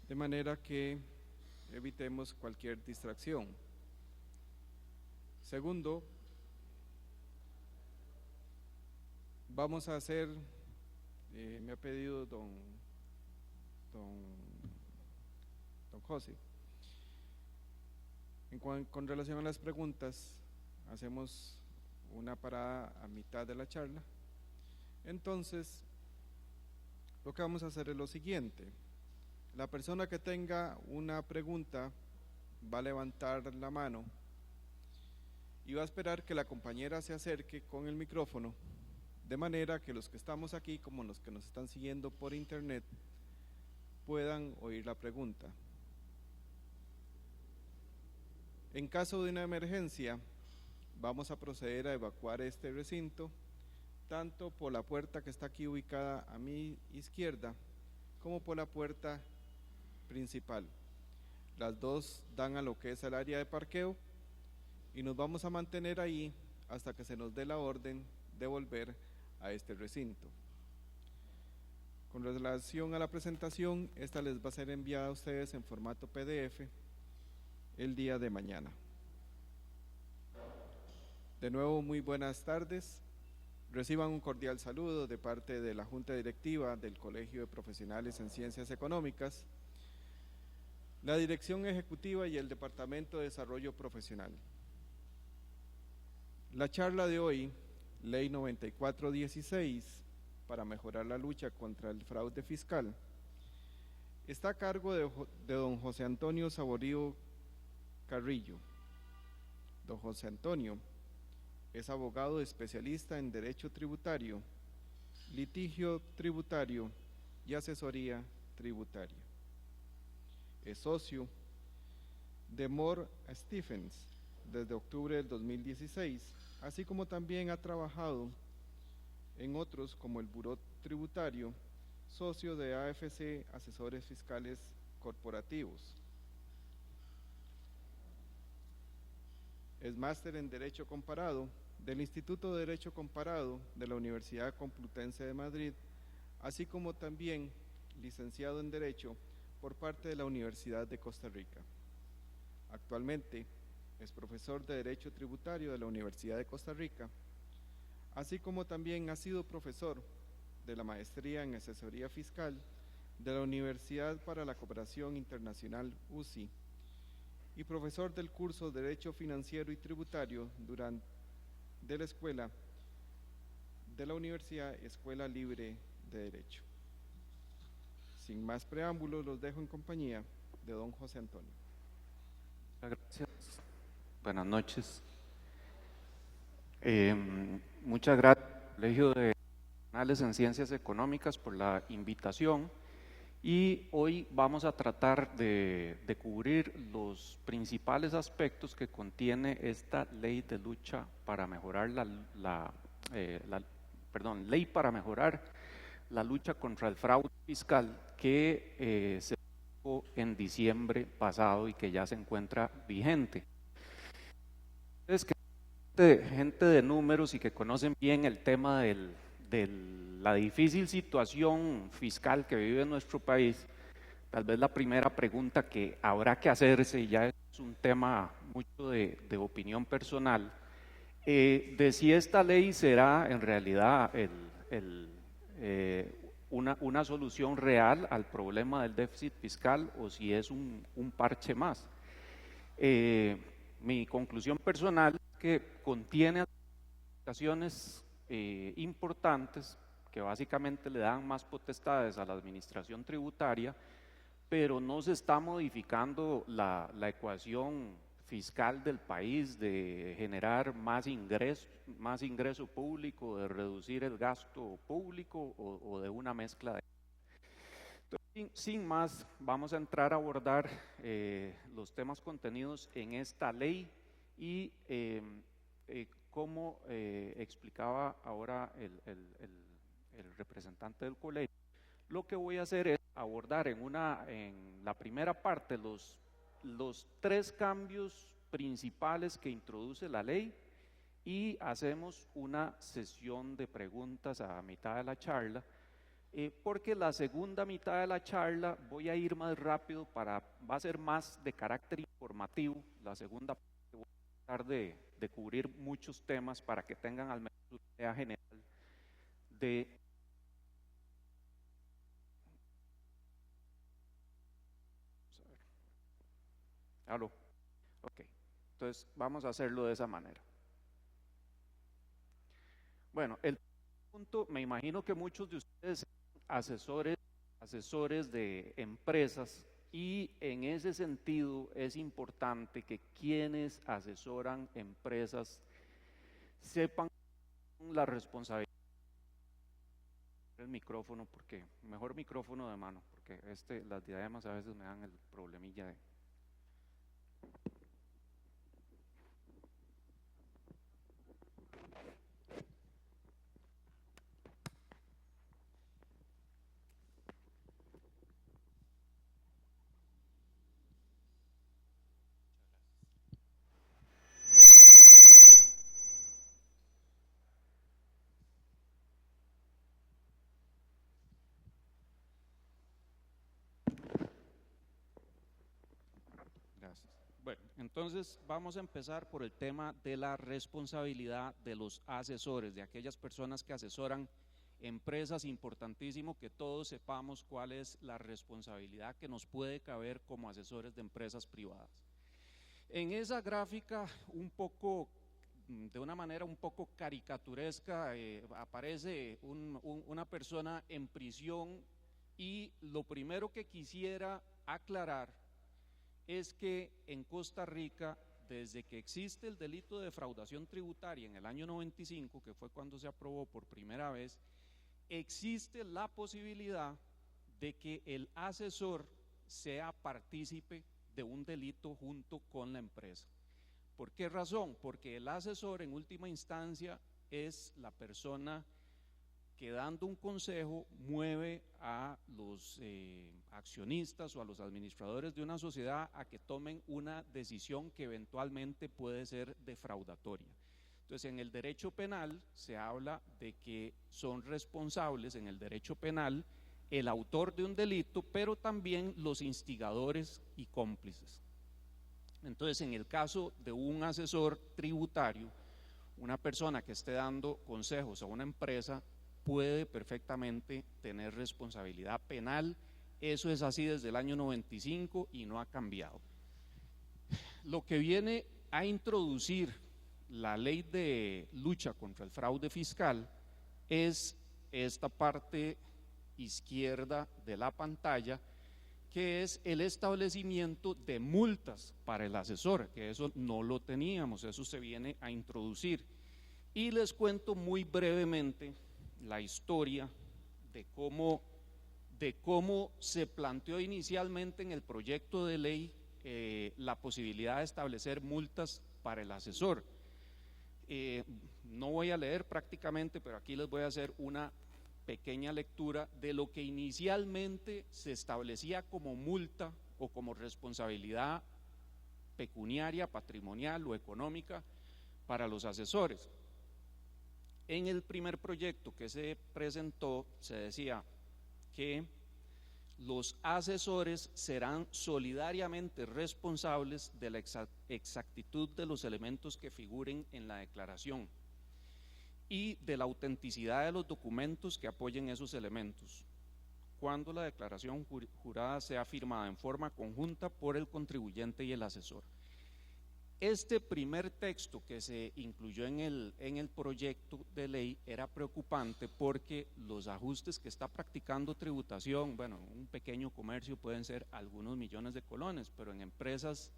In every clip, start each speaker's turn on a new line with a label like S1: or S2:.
S1: de manera que evitemos cualquier distracción. Segundo, vamos a hacer, me ha pedido don, don José, con relación a las preguntas, hacemos una parada a mitad de la charla. Entonces, lo que vamos a hacer es lo siguiente: la persona que tenga una pregunta va a levantar la mano y va a esperar que la compañera se acerque con el micrófono, de manera que los que estamos aquí, como los que nos están siguiendo por internet, puedan oír la pregunta. En caso de una emergencia, vamos a proceder a evacuar este recinto, tanto por la puerta que está aquí ubicada a mi izquierda, como por la puerta principal. Las dos dan a lo que es el área de parqueo y nos vamos a mantener ahí hasta que se nos dé la orden de volver a este recinto. Con relación a la presentación, esta les va a ser enviada a ustedes en formato PDF el día de mañana. De nuevo, muy buenas tardes. Reciban un cordial saludo de parte de la Junta Directiva del Colegio de Profesionales en Ciencias Económicas, la Dirección Ejecutiva y el Departamento de Desarrollo Profesional. La charla de hoy, Ley 9416, para mejorar la lucha contra el fraude fiscal, está a cargo de don José Antonio Saborío Carrillo. Don José Antonio es abogado especialista en Derecho Tributario, Litigio Tributario y Asesoría Tributaria. Es socio de Moore Stephens desde octubre del 2016, así como también ha trabajado en otros como el Buró Tributario, socio de AFC Asesores Fiscales Corporativos. Es máster en Derecho Comparado del Instituto de Derecho Comparado de la Universidad Complutense de Madrid, así como también licenciado en Derecho por parte de la Universidad de Costa Rica. Actualmente es profesor de Derecho Tributario de la Universidad de Costa Rica, así como también ha sido profesor de la Maestría en Asesoría Fiscal de la Universidad para la Cooperación Internacional UCI y profesor del curso Derecho Financiero y Tributario de la Escuela de la Universidad Escuela Libre de Derecho. Sin más preámbulos, los dejo en compañía de don José Antonio.
S2: Gracias. Buenas noches. Muchas gracias al Colegio de Profesionales en Ciencias Económicas por la invitación, y hoy vamos a tratar de cubrir los principales aspectos que contiene esta ley de lucha para mejorar ley para mejorar la lucha contra el fraude fiscal que se aprobó en diciembre pasado y que ya se encuentra vigente. Ustedes que son gente de números y que conocen bien el tema de la difícil situación fiscal que vive nuestro país, tal vez la primera pregunta que habrá que hacerse, y ya es un tema mucho de opinión personal, de si esta ley será en realidad una solución real al problema del déficit fiscal o si es un parche más. Mi conclusión personal es que contiene aplicaciones importantes que básicamente le dan más potestades a la administración tributaria, pero no se está modificando la ecuación fiscal del país de generar más ingreso público, de reducir el gasto público o de una mezcla de... Entonces, sin más, vamos a entrar a abordar los temas contenidos en esta ley y como explicaba ahora el representante del colegio, lo que voy a hacer es abordar en la primera parte los tres cambios principales que introduce la ley, y hacemos una sesión de preguntas a mitad de la charla porque la segunda mitad de la charla voy a ir más rápido, va a ser más de carácter informativo. La segunda parte voy a tratar de cubrir muchos temas para que tengan al menos una idea general de... ¿Aló? Ok, entonces vamos a hacerlo de esa manera. Bueno, el punto, me imagino que muchos de ustedes son asesores de empresas, y en ese sentido es importante que quienes asesoran empresas sepan la responsabilidad. El micrófono, porque mejor micrófono de mano, porque las diademas a veces me dan el problemilla de... Gracias. Bueno, entonces vamos a empezar por el tema de la responsabilidad de los asesores, de aquellas personas que asesoran empresas. Importantísimo que todos sepamos cuál es la responsabilidad que nos puede caber como asesores de empresas privadas. En esa gráfica, de una manera un poco caricaturesca, aparece una persona en prisión, y lo primero que quisiera aclarar es que en Costa Rica, desde que existe el delito de defraudación tributaria en el año 95, que fue cuando se aprobó por primera vez, existe la posibilidad de que el asesor sea partícipe de un delito junto con la empresa. ¿Por qué razón? Porque el asesor en última instancia es la persona que, dando un consejo, mueve a los accionistas o a los administradores de una sociedad a que tomen una decisión que eventualmente puede ser defraudatoria. Entonces, en el derecho penal se habla de que son responsables en el derecho penal el autor de un delito, pero también los instigadores y cómplices. Entonces, en el caso de un asesor tributario, una persona que esté dando consejos a una empresa puede perfectamente tener responsabilidad penal. Eso es así desde el año 95 y no ha cambiado. Lo que viene a introducir la ley de lucha contra el fraude fiscal es esta parte izquierda de la pantalla, que es el establecimiento de multas para el asesor, que eso no lo teníamos, eso se viene a introducir. Y les cuento muy brevemente la historia de cómo se planteó inicialmente en el proyecto de ley la posibilidad de establecer multas para el asesor. No voy a leer prácticamente, pero aquí les voy a hacer una pequeña lectura de lo que inicialmente se establecía como multa o como responsabilidad pecuniaria, patrimonial o económica para los asesores. En el primer proyecto que se presentó se decía que los asesores serán solidariamente responsables de la exactitud de los elementos que figuren en la declaración y de la autenticidad de los documentos que apoyen esos elementos, cuando la declaración jurada sea firmada en forma conjunta por el contribuyente y el asesor. Este primer texto que se incluyó en el proyecto de ley era preocupante porque los ajustes que está practicando tributación, bueno, un pequeño comercio pueden ser algunos millones de colones, pero en empresas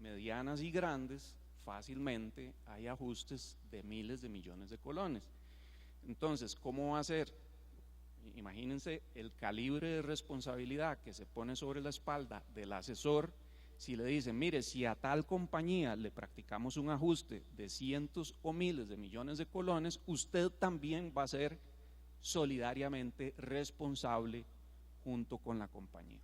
S2: medianas y grandes fácilmente hay ajustes de miles de millones de colones. Entonces, ¿cómo va a ser? Imagínense el calibre de responsabilidad que se pone sobre la espalda del asesor. Si le dicen, mire, si a tal compañía le practicamos un ajuste de cientos o miles de millones de colones, usted también va a ser solidariamente responsable junto con la compañía.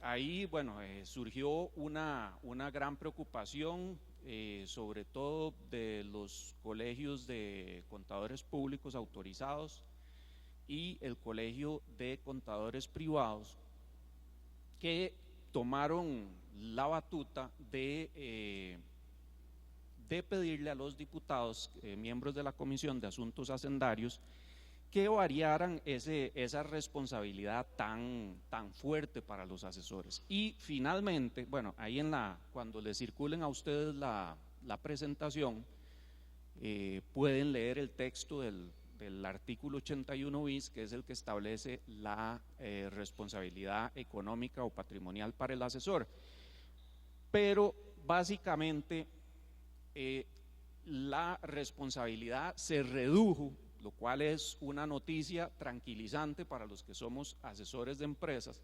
S2: Ahí, bueno, surgió una gran preocupación sobre todo de los colegios de contadores públicos autorizados y el colegio de contadores privados, que tomaron la batuta de pedirle a los diputados, miembros de la Comisión de Asuntos Hacendarios, que variaran esa responsabilidad tan fuerte para los asesores. Y finalmente, bueno, ahí cuando les circulen a ustedes la presentación, pueden leer el texto del artículo 81 bis, que es el que establece la responsabilidad económica o patrimonial para el asesor. Pero básicamente la responsabilidad se redujo, lo cual es una noticia tranquilizante para los que somos asesores de empresas,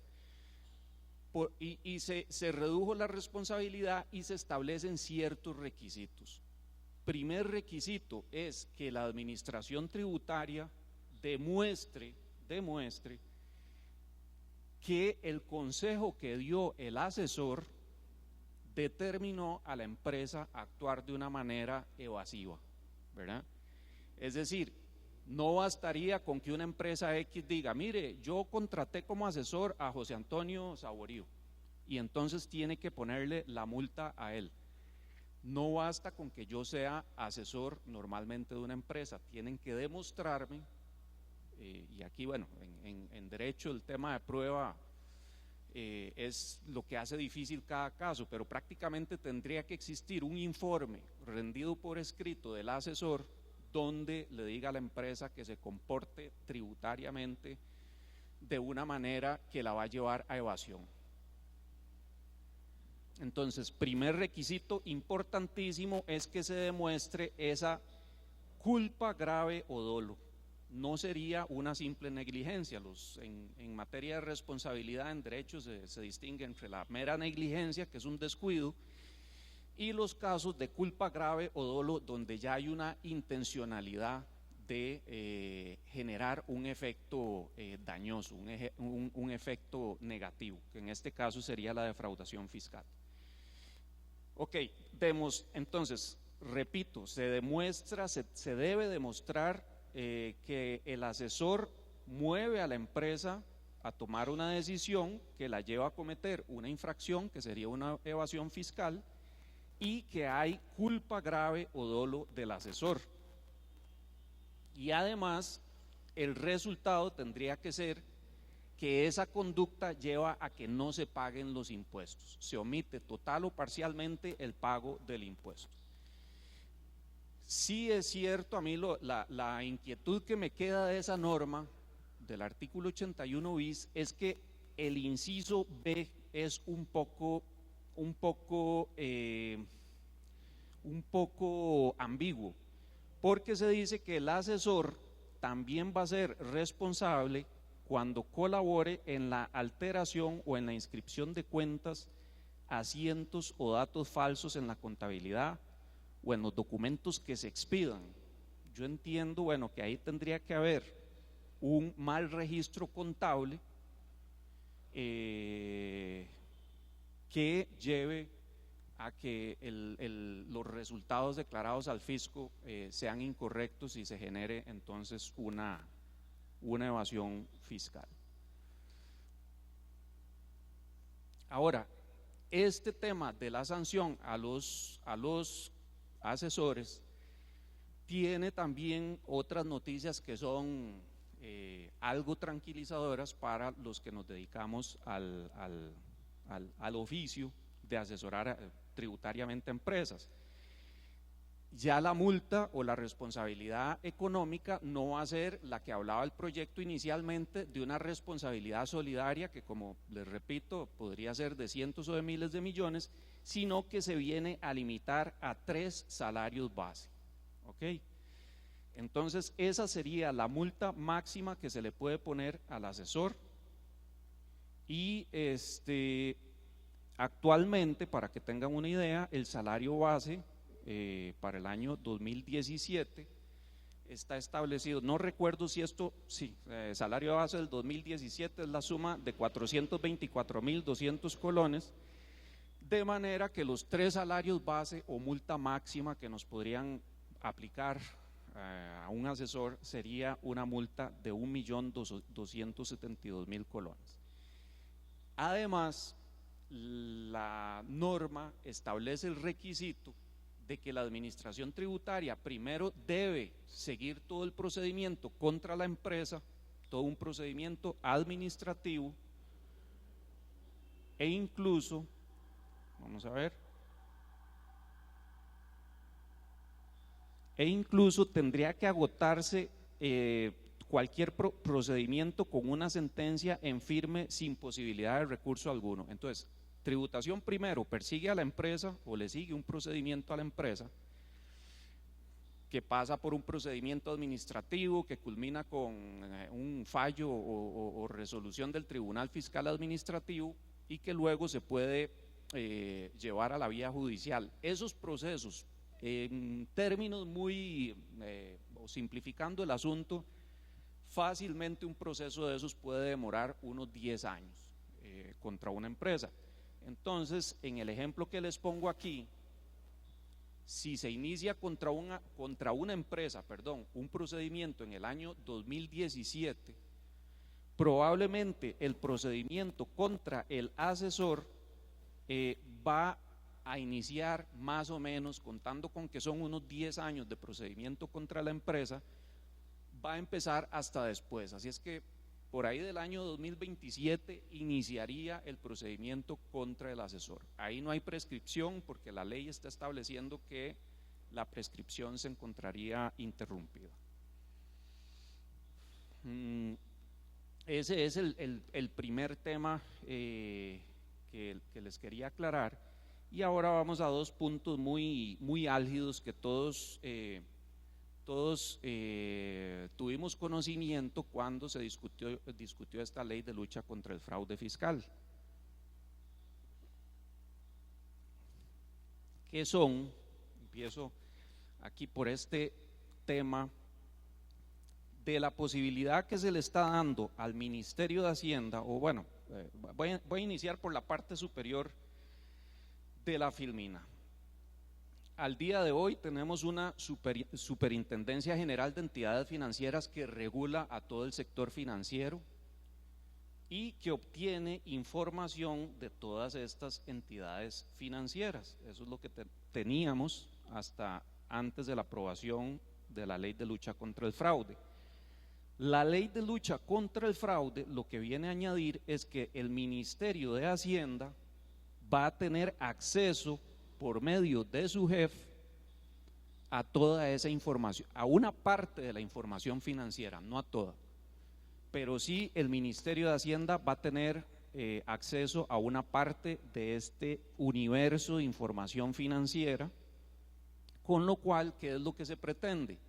S2: y se redujo la responsabilidad y se establecen ciertos requisitos. Primer requisito es que la administración tributaria demuestre que el consejo que dio el asesor determinó a la empresa actuar de una manera evasiva, ¿verdad? Es decir, no bastaría con que una empresa X diga, mire, yo contraté como asesor a José Antonio Saborío y entonces tiene que ponerle la multa a él. No basta con que yo sea asesor normalmente de una empresa, tienen que demostrarme, y aquí bueno, en derecho el tema de prueba es lo que hace difícil cada caso, pero prácticamente tendría que existir un informe rendido por escrito del asesor donde le diga a la empresa que se comporte tributariamente de una manera que la va a llevar a evasión. Entonces, primer requisito importantísimo es que se demuestre esa culpa grave o dolo. No sería una simple negligencia. En materia de responsabilidad en derecho se distingue entre la mera negligencia, que es un descuido, y los casos de culpa grave o dolo donde ya hay una intencionalidad de generar un efecto dañoso, un efecto negativo, que en este caso sería la defraudación fiscal. Ok, entonces, repito, se debe demostrar que el asesor mueve a la empresa a tomar una decisión que la lleva a cometer una infracción, que sería una evasión fiscal, y que hay culpa grave o dolo del asesor. Y además, el resultado tendría que ser que esa conducta lleva a que no se paguen los impuestos, se omite total o parcialmente el pago del impuesto. Sí es cierto, a mí la inquietud que me queda de esa norma, del artículo 81 bis, es que el inciso B es un poco ambiguo, porque se dice que el asesor también va a ser responsable cuando colabore en la alteración o en la inscripción de cuentas, asientos o datos falsos en la contabilidad o en los documentos que se expidan. Yo entiendo, bueno, que ahí tendría que haber un mal registro contable que lleve a que los resultados declarados al fisco sean incorrectos y se genere entonces una evasión fiscal. Ahora, este tema de la sanción a los asesores tiene también otras noticias que son algo tranquilizadoras para los que nos dedicamos al oficio de asesorar tributariamente a empresas. Ya la multa o la responsabilidad económica no va a ser la que hablaba el proyecto inicialmente, de una responsabilidad solidaria que, como les repito, podría ser de cientos o de miles de millones, sino que se viene a limitar a 3 salarios base. ¿Ok? Entonces esa sería la multa máxima que se le puede poner al asesor. Y actualmente, para que tengan una idea, el salario base para el año 2017 está establecido, no recuerdo si salario base del 2017 es la suma de 424.200 colones, de manera que los 3 salarios base o multa máxima que nos podrían aplicar a un asesor sería una multa de 1.272.000 colones. Además, la norma establece el requisito de que la administración tributaria primero debe seguir todo el procedimiento contra la empresa, todo un procedimiento administrativo, e incluso, vamos a ver, tendría que agotarse cualquier procedimiento con una sentencia en firme sin posibilidad de recurso alguno. Entonces, tributación primero persigue a la empresa o le sigue un procedimiento a la empresa que pasa por un procedimiento administrativo que culmina con un fallo o resolución del Tribunal Fiscal Administrativo y que luego se puede llevar a la vía judicial. Esos procesos, en términos muy, o simplificando el asunto, fácilmente un proceso de esos puede demorar unos 10 años contra una empresa. Entonces, en el ejemplo que les pongo aquí, si se inicia contra una empresa, un procedimiento en el año 2017, probablemente el procedimiento contra el asesor va a iniciar más o menos, contando con que son unos 10 años de procedimiento contra la empresa, va a empezar hasta después. Así es que por ahí del año 2027 iniciaría el procedimiento contra el asesor. Ahí no hay prescripción porque la ley está estableciendo que la prescripción se encontraría interrumpida. Ese es el primer tema que les quería aclarar. Y ahora vamos a 2 puntos muy álgidos que todos tuvimos conocimiento cuando se discutió esta ley de lucha contra el fraude fiscal. ¿Qué son? Empiezo aquí por este tema de la posibilidad que se le está dando al Ministerio de Hacienda, o bueno, voy a iniciar por la parte superior de la Filmina. Al día de hoy tenemos una Superintendencia General de Entidades Financieras que regula a todo el sector financiero y que obtiene información de todas estas entidades financieras. Eso es lo que teníamos hasta antes de la aprobación de la Ley de Lucha contra el Fraude. La Ley de Lucha contra el Fraude lo que viene a añadir es que el Ministerio de Hacienda va a tener acceso por medio de su jefe a toda esa información, a una parte de la información financiera, no a toda, pero sí el Ministerio de Hacienda va a tener acceso a una parte de este universo de información financiera, con lo cual, ¿qué es lo que se pretende?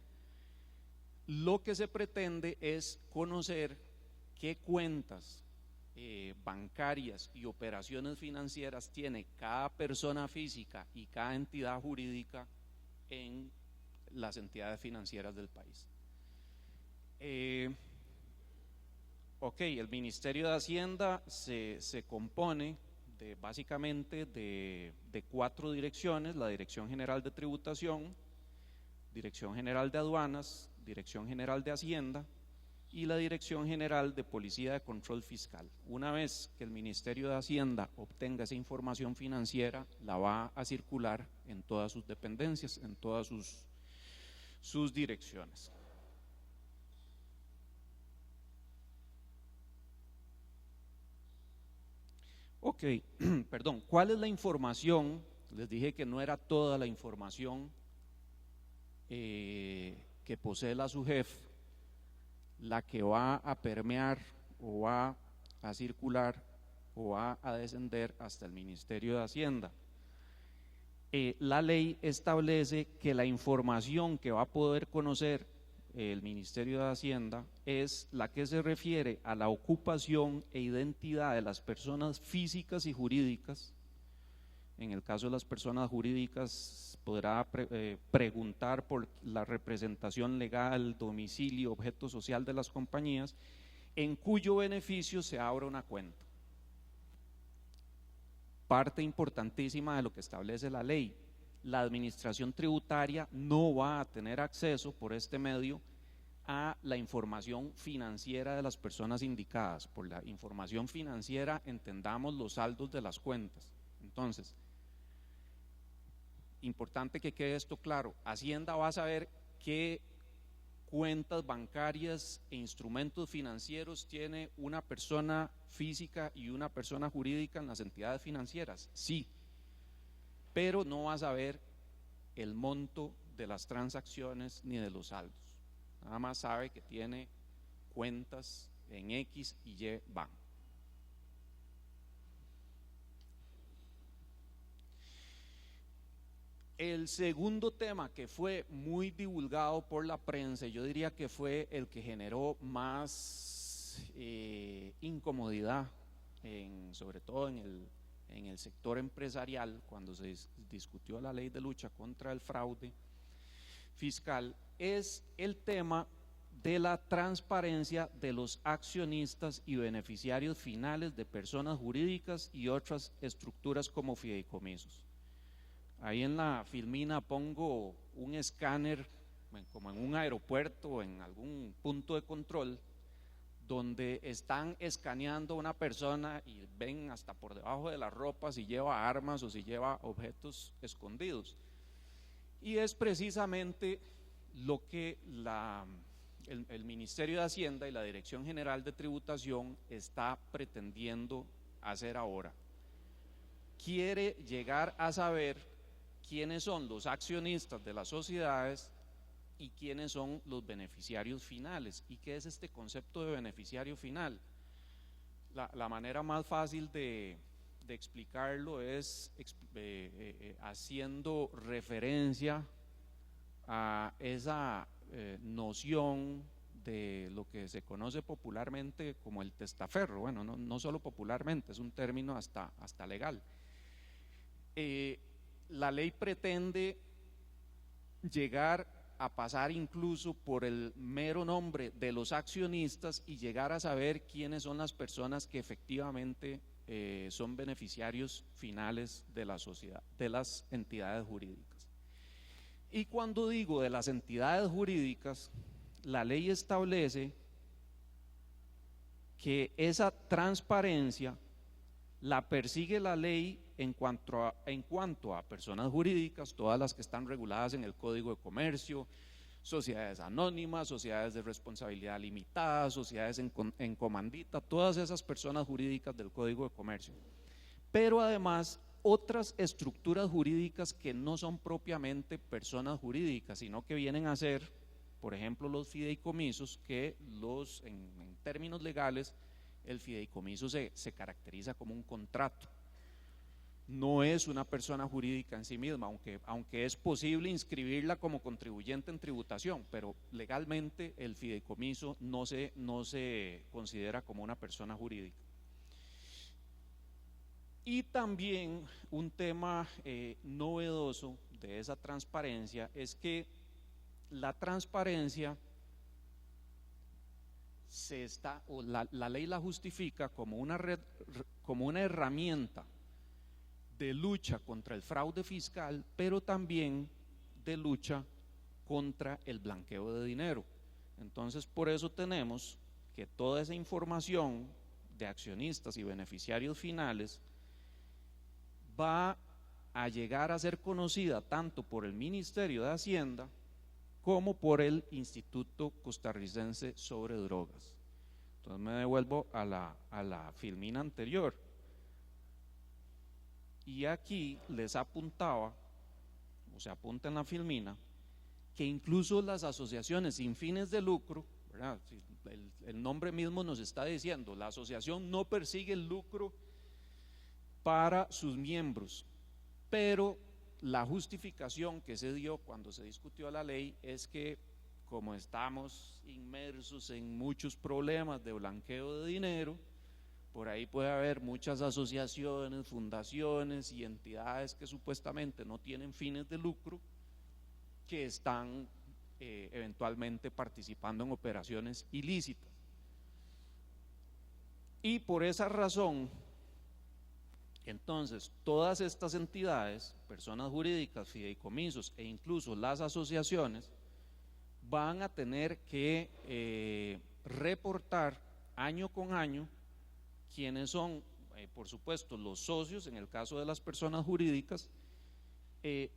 S2: Lo que se pretende es conocer qué cuentas bancarias y operaciones financieras tiene cada persona física y cada entidad jurídica en las entidades financieras del país. El Ministerio de Hacienda se compone básicamente de 4 direcciones: la Dirección General de Tributación, Dirección General de Aduanas, Dirección General de Hacienda y la Dirección General de Policía de Control Fiscal. Una vez que el Ministerio de Hacienda obtenga esa información financiera, la va a circular en todas sus dependencias, en todas sus direcciones. Perdón, ¿cuál es la información? Les dije que no era toda la información que posee la SUGEF la que va a permear o va a circular o va a descender hasta el Ministerio de Hacienda. La ley establece que la información que va a poder conocer el Ministerio de Hacienda es la que se refiere a la ocupación e identidad de las personas físicas y jurídicas. En el caso de las personas jurídicas podrá preguntar por la representación legal, domicilio, objeto social de las compañías, en cuyo beneficio se abra una cuenta. parte importantísima de lo que establece la ley. La administración tributaria no va a tener acceso por este medio a la información financiera de las personas indicadas. Por la información financiera entendamos los saldos de las cuentas. Entonces, importante que quede esto claro, Hacienda va a saber qué cuentas bancarias e instrumentos financieros tiene una persona física y una persona jurídica en las entidades financieras, sí, pero no va a saber el monto de las transacciones ni de los saldos. Nada más sabe que tiene cuentas en X y Y banco. El segundo tema que fue muy divulgado por la prensa, yo diría que fue el que generó más incomodidad, sobre todo en el sector empresarial, cuando se discutió la ley de lucha contra el fraude fiscal, es el tema de la transparencia de los accionistas y beneficiarios finales de personas jurídicas y otras estructuras como fideicomisos. Ahí en la filmina pongo un escáner, como en un aeropuerto o en algún punto de control, donde están escaneando a una persona y ven hasta por debajo de las ropas si lleva armas o si lleva objetos escondidos. Y es precisamente lo que el Ministerio de Hacienda y la Dirección General de Tributación está pretendiendo hacer ahora. Quiere llegar a saber quiénes son los accionistas de las sociedades y quiénes son los beneficiarios finales. ¿Y qué es este concepto de beneficiario final? La manera más fácil de explicarlo es haciendo referencia a esa noción de lo que se conoce popularmente como el testaferro. Bueno, no solo popularmente, es un término hasta legal. La ley pretende llegar a pasar incluso por el mero nombre de los accionistas y llegar a saber quiénes son las personas que efectivamente son beneficiarios finales de la sociedad, de las entidades jurídicas. Y cuando digo de las entidades jurídicas, la ley establece que esa transparencia la persigue la ley en cuanto a personas jurídicas, todas las que están reguladas en el Código de Comercio, sociedades anónimas, sociedades de responsabilidad limitada, sociedades en comandita, todas esas personas jurídicas del Código de Comercio. Pero además otras estructuras jurídicas que no son propiamente personas jurídicas, sino que vienen a ser, por ejemplo, los fideicomisos, que en términos legales, el fideicomiso se caracteriza como un contrato. No es una persona jurídica en sí misma, aunque es posible inscribirla como contribuyente en tributación, pero legalmente el fideicomiso no se considera como una persona jurídica. Y también un tema novedoso de esa transparencia es que la transparencia la ley la justifica como una herramienta de lucha contra el fraude fiscal, pero también de lucha contra el blanqueo de dinero. Entonces, por eso tenemos que toda esa información de accionistas y beneficiarios finales va a llegar a ser conocida tanto por el Ministerio de Hacienda como por el Instituto Costarricense sobre Drogas. Entonces me devuelvo a la filmina anterior. Y aquí les apuntaba, o se apunta en la filmina, que incluso las asociaciones sin fines de lucro, ¿verdad? El nombre mismo nos está diciendo, la asociación no persigue el lucro para sus miembros, pero la justificación que se dio cuando se discutió la ley es que como estamos inmersos en muchos problemas de blanqueo de dinero, por ahí puede haber muchas asociaciones, fundaciones y entidades que supuestamente no tienen fines de lucro que están eventualmente participando en operaciones ilícitas. Y por esa razón, Entonces, todas estas entidades, personas jurídicas, fideicomisos e incluso las asociaciones, van a tener que reportar año con año quiénes son, por supuesto, los socios en el caso de las personas jurídicas,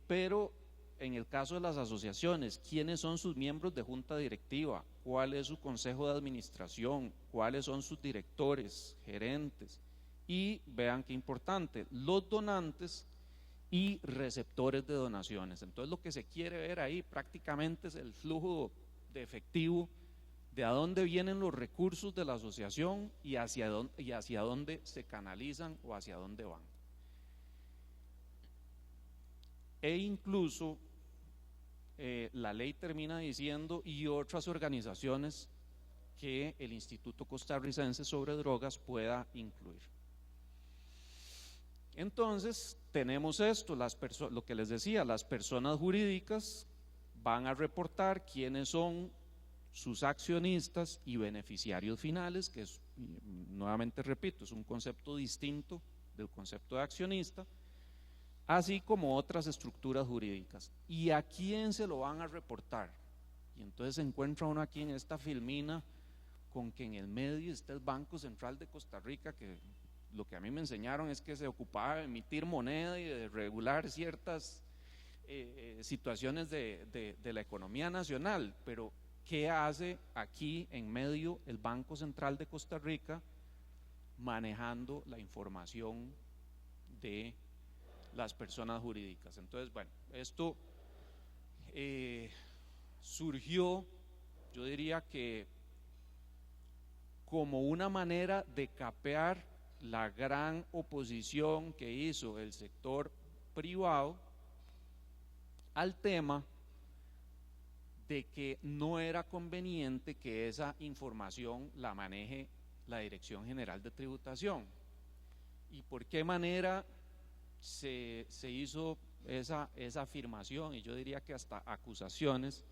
S2: pero en el caso de las asociaciones, quiénes son sus miembros de junta directiva, cuál es su consejo de administración, cuáles son sus directores, gerentes, y vean qué importante, los donantes y receptores de donaciones. Entonces lo que se quiere ver ahí prácticamente es el flujo de efectivo, de a dónde vienen los recursos de la asociación y hacia dónde se canalizan o hacia dónde van. E incluso la ley termina diciendo y otras organizaciones que el Instituto Costarricense sobre Drogas pueda incluir. Entonces tenemos esto, lo que les decía, las personas jurídicas van a reportar quiénes son sus accionistas y beneficiarios finales, que es, nuevamente repito, es un concepto distinto del concepto de accionista, así como otras estructuras jurídicas. ¿Y a quién se lo van a reportar? Y entonces se encuentra uno aquí en esta filmina con que en el medio está el Banco Central de Costa Rica, que lo que a mí me enseñaron es que se ocupaba de emitir moneda y de regular ciertas situaciones de la economía nacional, pero ¿qué hace aquí en medio el Banco Central de Costa Rica manejando la información de las personas jurídicas? Entonces, bueno, esto surgió, yo diría que como una manera de capear la gran oposición que hizo el sector privado al tema de que no era conveniente que esa información la maneje la Dirección General de Tributación. ¿Y por qué manera se hizo esa afirmación? Y yo diría que hasta acusaciones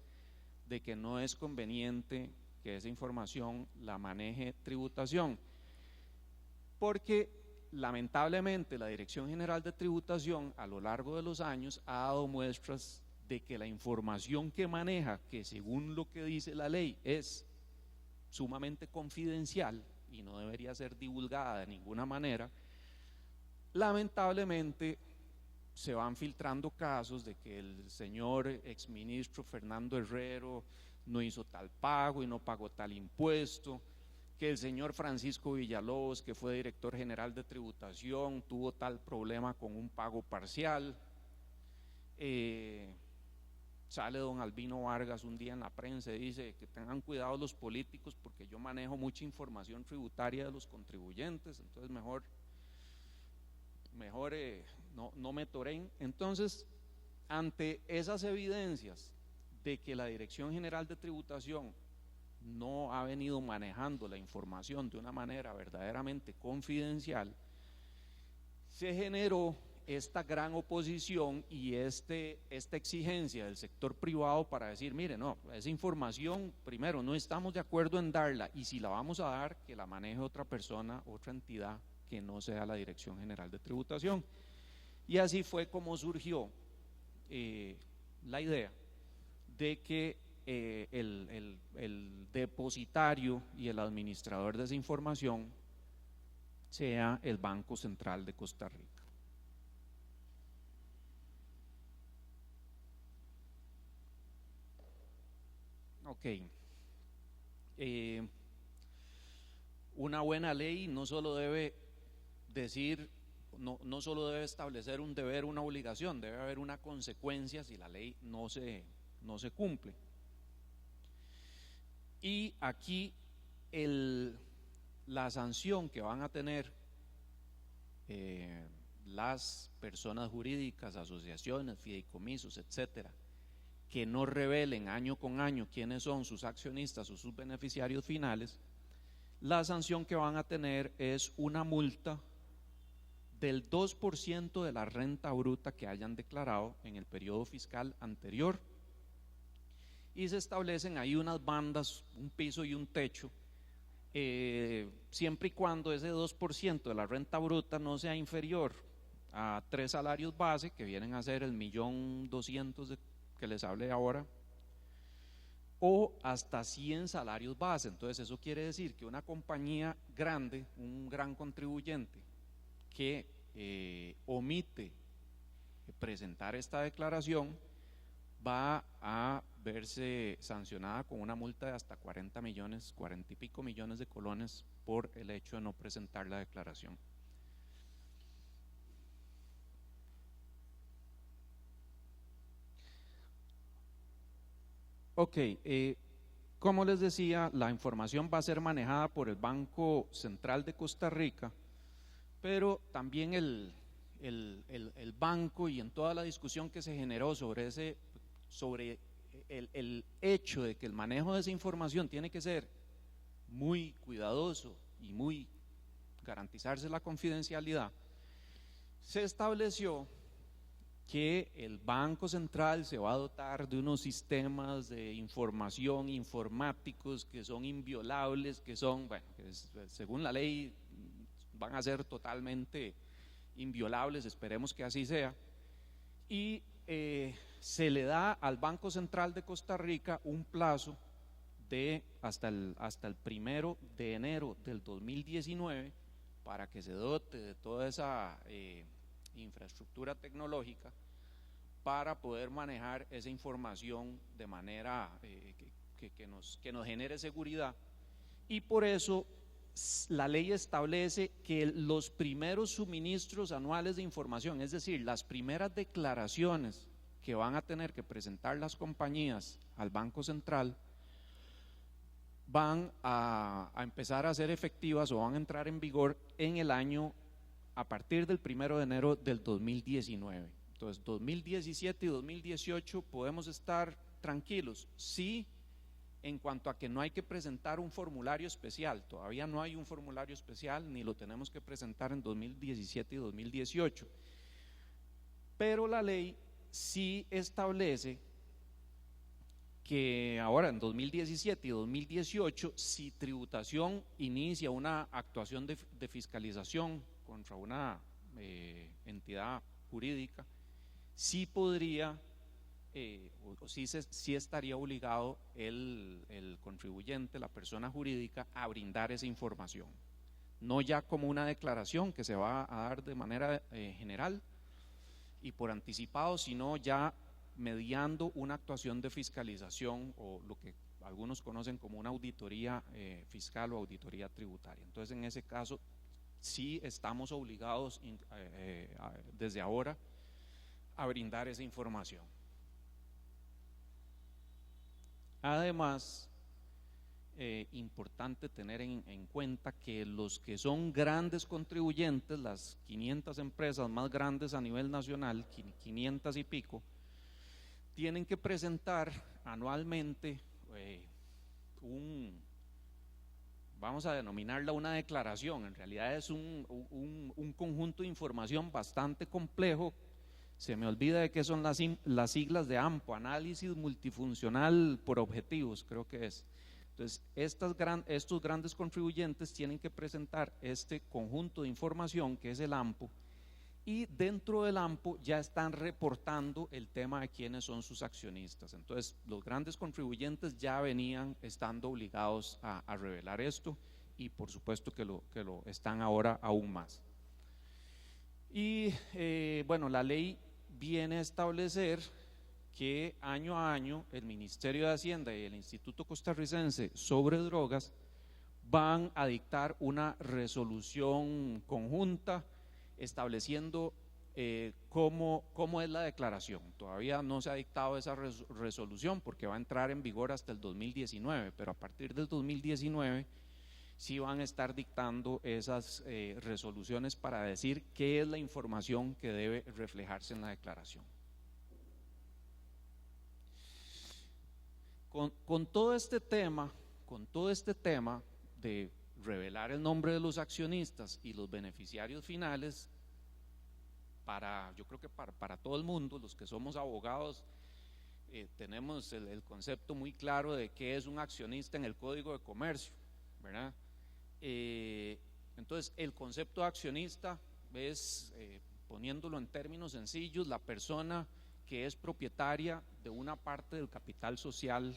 S2: de que no es conveniente que esa información la maneje Tributación. Porque lamentablemente la Dirección General de Tributación a lo largo de los años ha dado muestras de que la información que maneja, que según lo que dice la ley es sumamente confidencial y no debería ser divulgada de ninguna manera, lamentablemente se van filtrando casos de que el señor exministro Fernando Herrero no hizo tal pago y no pagó tal impuesto, que el señor Francisco Villalobos, que fue director general de tributación, tuvo tal problema con un pago parcial. Sale don Albino Vargas un día en la prensa y dice que tengan cuidado los políticos porque yo manejo mucha información tributaria de los contribuyentes, entonces mejor no me toren. Entonces, ante esas evidencias de que la Dirección General de Tributación no ha venido manejando la información de una manera verdaderamente confidencial, se generó esta gran oposición y esta exigencia del sector privado para decir, mire, no, esa información, primero, no estamos de acuerdo en darla, y si la vamos a dar, que la maneje otra persona, otra entidad que no sea la Dirección General de Tributación. Y así fue como surgió la idea de que el depositario y el administrador de esa información sea el Banco Central de Costa Rica. Ok, una buena ley no solo debe decir, no solo debe establecer un deber, una obligación, debe haber una consecuencia si la ley no se cumple. Y aquí la sanción que van a tener las personas jurídicas, asociaciones, fideicomisos, etcétera, que no revelen año con año quiénes son sus accionistas o sus beneficiarios finales, la sanción que van a tener es una multa del 2% de la renta bruta que hayan declarado en el periodo fiscal anterior, y se establecen ahí unas bandas, un piso y un techo, siempre y cuando ese 2% de la renta bruta no sea inferior a 3 salarios base, que vienen a ser el 1.200.000 que les hablé ahora, o hasta 100 salarios base. Entonces eso quiere decir que una compañía grande, un gran contribuyente que omite presentar esta declaración, va a verse sancionada con una multa de hasta 40 y pico millones de colones por el hecho de no presentar la declaración. Ok, como les decía, la información va a ser manejada por el Banco Central de Costa Rica, pero también el banco, y en toda la discusión que se generó sobre el hecho de que el manejo de esa información tiene que ser muy cuidadoso y muy garantizarse la confidencialidad, se estableció que el Banco Central se va a dotar de unos sistemas de información informáticos que son inviolables, que son, bueno, según la ley van a ser totalmente inviolables, esperemos que así sea, y se le da al Banco Central de Costa Rica un plazo de hasta el 1 de enero del 2019 para que se dote de toda esa infraestructura tecnológica para poder manejar esa información de manera que nos genere seguridad. Y por eso la ley establece que los primeros suministros anuales de información, es decir, las primeras declaraciones que van a tener que presentar las compañías al Banco Central, van a empezar a ser efectivas o van a entrar en vigor en el año a partir del 1 de enero del 2019. Entonces 2017 y 2018 podemos estar tranquilos, sí, en cuanto a que no hay que presentar un formulario especial. Todavía no hay un formulario especial, ni lo tenemos que presentar en 2017 y 2018, pero la ley sí establece que ahora en 2017 y 2018, si Tributación inicia una actuación de fiscalización contra una entidad jurídica, sí podría o sí estaría obligado el contribuyente, la persona jurídica, a brindar esa información, no ya como una declaración que se va a dar de manera general y por anticipado, sino ya mediando una actuación de fiscalización o lo que algunos conocen como una auditoría fiscal o auditoría tributaria. Entonces en ese caso sí estamos obligados desde ahora a brindar esa información. Además, importante tener en cuenta que los que son grandes contribuyentes, las 500 empresas más grandes a nivel nacional, 500 y pico, tienen que presentar anualmente vamos a denominarla una declaración, en realidad es un conjunto de información bastante complejo. Se me olvida de qué son las siglas de AMPO, Análisis Multifuncional por Objetivos, creo que es. Entonces, estos grandes contribuyentes tienen que presentar este conjunto de información que es el AMPO, y dentro del AMPO ya están reportando el tema de quiénes son sus accionistas. Entonces, los grandes contribuyentes ya venían estando obligados a revelar esto, y por supuesto que lo están ahora aún más. Y bueno, la ley viene a establecer que año a año el Ministerio de Hacienda y el Instituto Costarricense sobre Drogas van a dictar una resolución conjunta estableciendo cómo es la declaración. Todavía no se ha dictado esa resolución porque va a entrar en vigor hasta el 2019, pero a partir del 2019 sí van a estar dictando esas resoluciones para decir qué es la información que debe reflejarse en la declaración. Con todo este tema de revelar el nombre de los accionistas y los beneficiarios finales, yo creo que para todo el mundo, los que somos abogados, tenemos el concepto muy claro de qué es un accionista en el Código de Comercio, ¿verdad? Entonces, el concepto de accionista es, poniéndolo en términos sencillos, la persona que es propietaria de una parte del capital social,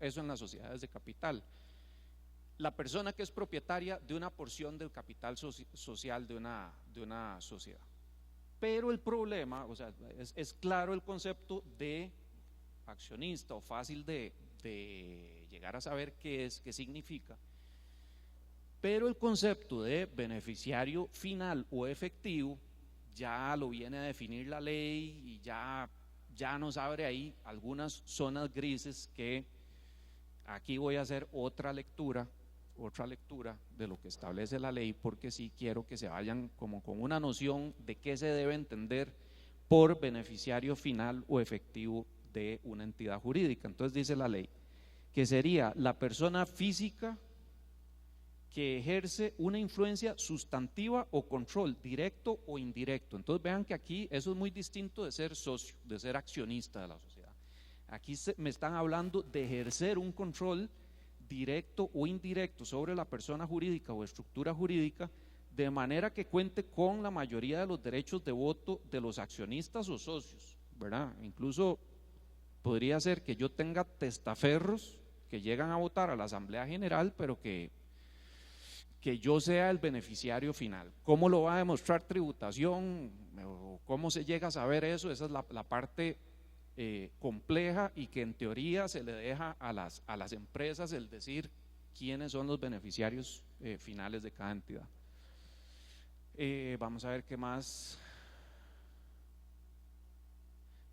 S2: eso en las sociedades de capital. La persona que es propietaria de una porción del capital social de una sociedad. Pero el problema, o sea, es claro el concepto de accionista, o fácil de llegar a saber qué es, qué significa, pero el concepto de beneficiario final o efectivo ya lo viene a definir la ley y ya nos abre ahí algunas zonas grises que aquí voy a hacer otra lectura de lo que establece la ley, porque sí quiero que se vayan como con una noción de qué se debe entender por beneficiario final o efectivo de una entidad jurídica. Entonces dice la ley que sería la persona física que ejerce una influencia sustantiva o control directo o indirecto. Entonces vean que aquí eso es muy distinto de ser socio, de ser accionista de la sociedad. Aquí me están hablando de ejercer un control directo o indirecto sobre la persona jurídica o estructura jurídica, de manera que cuente con la mayoría de los derechos de voto de los accionistas o socios, ¿verdad? Incluso podría ser que yo tenga testaferros que llegan a votar a la Asamblea General, pero que yo sea el beneficiario final. ¿Cómo lo va a demostrar tributación? ¿O cómo se llega a saber eso? Esa es la parte compleja, y que en teoría se le deja a las empresas el decir quiénes son los beneficiarios finales de cada entidad. Vamos a ver qué más.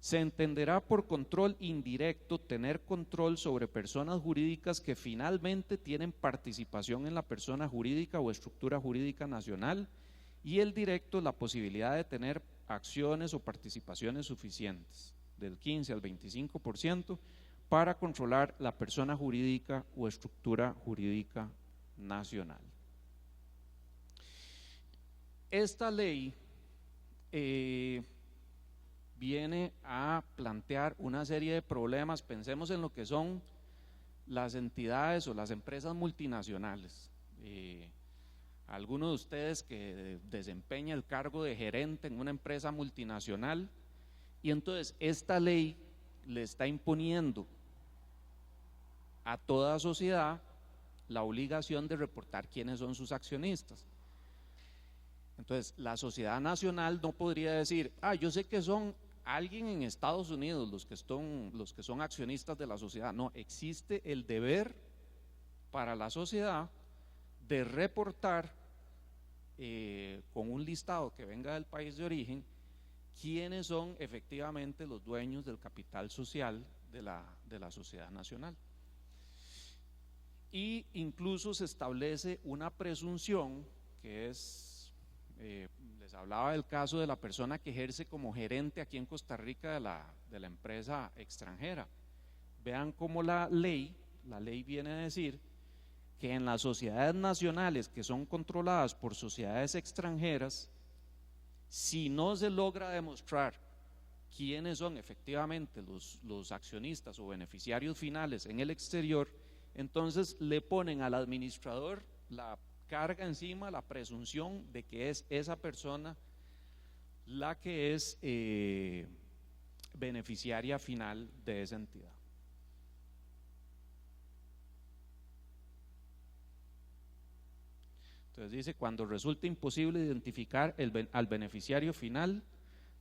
S2: Se entenderá por control indirecto tener control sobre personas jurídicas que finalmente tienen participación en la persona jurídica o estructura jurídica nacional, y el directo la posibilidad de tener acciones o participaciones suficientes del 15 al 25% para controlar la persona jurídica o estructura jurídica nacional. Esta ley viene a plantear una serie de problemas. Pensemos en lo que son las entidades o las empresas multinacionales. Alguno de ustedes que desempeña el cargo de gerente en una empresa multinacional, y entonces esta ley le está imponiendo a toda sociedad la obligación de reportar quiénes son sus accionistas. Entonces la sociedad nacional no podría decir, yo sé que son alguien en Estados Unidos los que son accionistas de la sociedad. No, existe el deber para la sociedad de reportar con un listado que venga del país de origen quiénes son efectivamente los dueños del capital social de la sociedad nacional. Y incluso se establece una presunción que es, les hablaba del caso de la persona que ejerce como gerente aquí en Costa Rica de la empresa extranjera. Vean cómo la ley viene a decir que en las sociedades nacionales que son controladas por sociedades extranjeras, si no se logra demostrar quiénes son efectivamente los accionistas o beneficiarios finales en el exterior, entonces le ponen al administrador la carga encima, la presunción de que es esa persona la que es beneficiaria final de esa entidad. Entonces dice, cuando resulte imposible identificar al beneficiario final,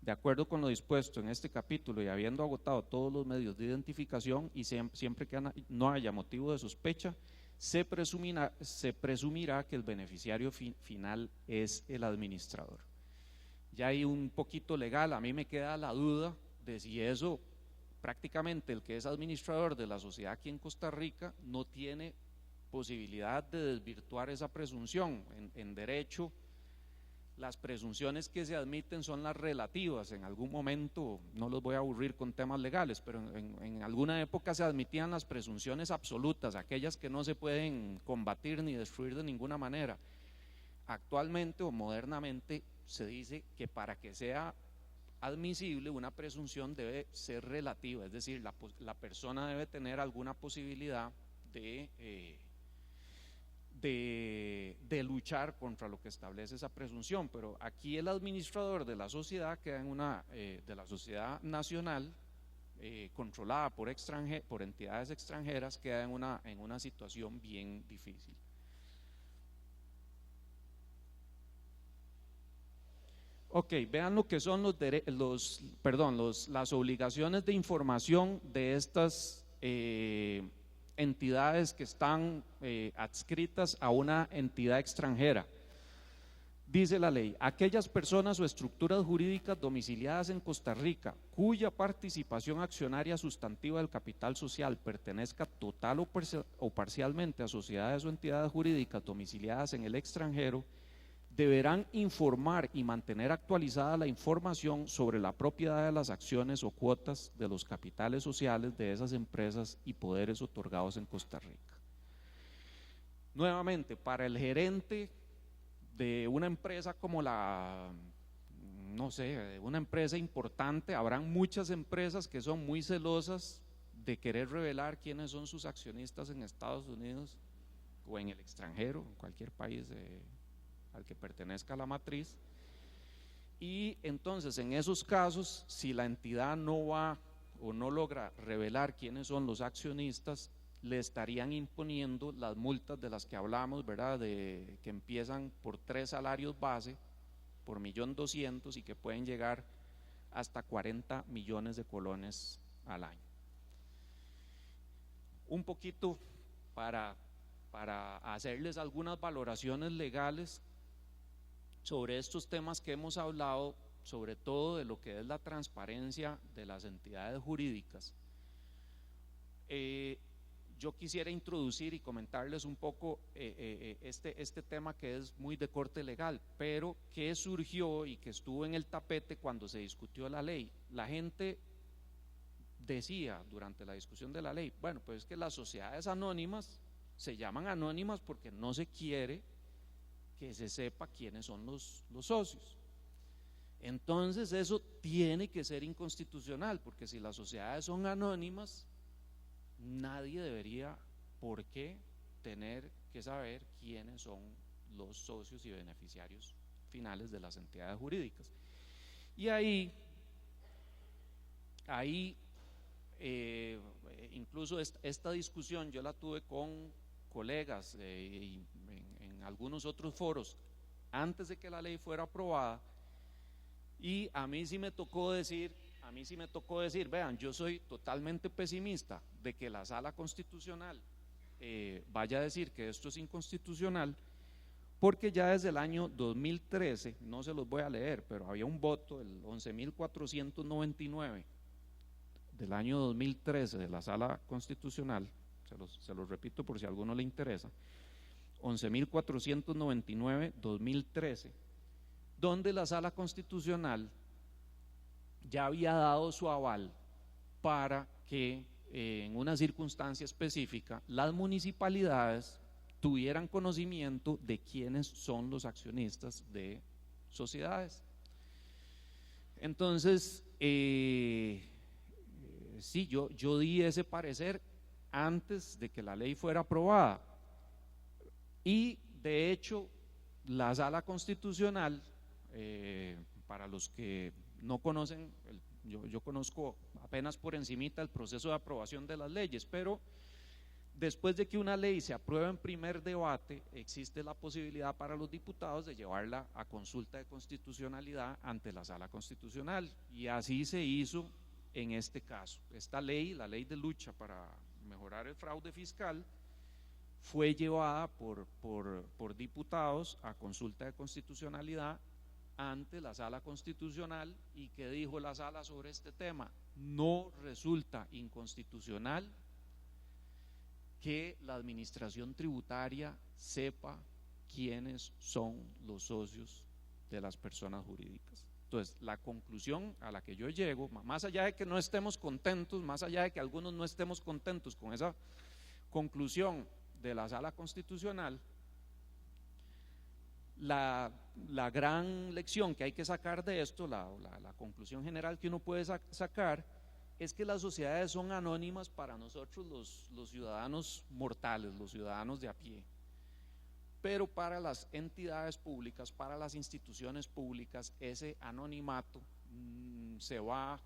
S2: de acuerdo con lo dispuesto en este capítulo y habiendo agotado todos los medios de identificación y siempre que no haya motivo de sospecha, se presumirá que el beneficiario final es el administrador. Ya hay un poquito legal, a mí me queda la duda de si eso, prácticamente el que es administrador de la sociedad aquí en Costa Rica no tiene posibilidad de desvirtuar esa presunción. En derecho, las presunciones que se admiten son las relativas. En algún momento, no los voy a aburrir con temas legales, pero en alguna época se admitían las presunciones absolutas, aquellas que no se pueden combatir ni destruir de ninguna manera. Actualmente o modernamente se dice que para que sea admisible una presunción debe ser relativa, es decir, la persona debe tener alguna posibilidad de de luchar contra lo que establece esa presunción, pero aquí el administrador de la sociedad queda en de la sociedad nacional controlada por entidades extranjeras, queda en una situación bien difícil. Ok, vean lo que son las obligaciones de información de estas entidades que están adscritas a una entidad extranjera. Dice la ley: aquellas personas o estructuras jurídicas domiciliadas en Costa Rica cuya participación accionaria sustantiva del capital social pertenezca total o parcialmente a sociedades o entidades jurídicas domiciliadas en el extranjero deberán informar y mantener actualizada la información sobre la propiedad de las acciones o cuotas de los capitales sociales de esas empresas y poderes otorgados en Costa Rica. Nuevamente, para el gerente de una empresa como no sé, una empresa importante, habrán muchas empresas que son muy celosas de querer revelar quiénes son sus accionistas en Estados Unidos o en el extranjero, en cualquier país al que pertenezca la matriz. Y entonces, en esos casos, si la entidad no va o no logra revelar quiénes son los accionistas, le estarían imponiendo las multas de las que hablamos, ¿verdad? Que empiezan por 3 salarios base, por 1.200.000 y que pueden llegar hasta 40 millones de colones al año. Un poquito para hacerles algunas valoraciones legales sobre estos temas que hemos hablado, sobre todo de lo que es la transparencia de las entidades jurídicas. Yo quisiera introducir y comentarles un poco este tema que es muy de corte legal, pero que surgió y que estuvo en el tapete cuando se discutió la ley. La gente decía durante la discusión de la ley, bueno, pues es que las sociedades anónimas se llaman anónimas porque no se quiere que se sepa quiénes son los socios. Entonces eso tiene que ser inconstitucional, porque si las sociedades son anónimas, nadie debería por qué tener que saber quiénes son los socios y beneficiarios finales de las entidades jurídicas. Y ahí incluso esta discusión yo la tuve con colegas y en algunos otros foros antes de que la ley fuera aprobada, y a mí sí me tocó decir, vean, yo soy totalmente pesimista de que la Sala Constitucional vaya a decir que esto es inconstitucional, porque ya desde el año 2013, no se los voy a leer, pero había un voto, el 11.499 del año 2013 de la Sala Constitucional, se los repito por si a alguno le interesa, 11.499-2013, donde la Sala Constitucional ya había dado su aval para que en una circunstancia específica las municipalidades tuvieran conocimiento de quiénes son los accionistas de sociedades. Entonces, sí, yo di ese parecer antes de que la ley fuera aprobada, y de hecho la Sala Constitucional, para los que no conocen, yo conozco apenas por encimita el proceso de aprobación de las leyes, pero después de que una ley se aprueba en primer debate, existe la posibilidad para los diputados de llevarla a consulta de constitucionalidad ante la Sala Constitucional, y así se hizo en este caso. Esta ley, la ley de lucha para mejorar el fraude fiscal, fue llevada por diputados a consulta de constitucionalidad ante la Sala Constitucional. ¿Y qué dijo la Sala sobre este tema? No resulta inconstitucional que la administración tributaria sepa quiénes son los socios de las personas jurídicas. Entonces, la conclusión a la que yo llego, más allá de que no estemos contentos, más allá de que algunos no estemos contentos con esa conclusión de la Sala Constitucional, la gran lección que hay que sacar de esto, la conclusión general que uno puede sacar, es que las sociedades son anónimas para nosotros los ciudadanos mortales, los ciudadanos de a pie, pero para las entidades públicas, para las instituciones públicas, ese anonimato se va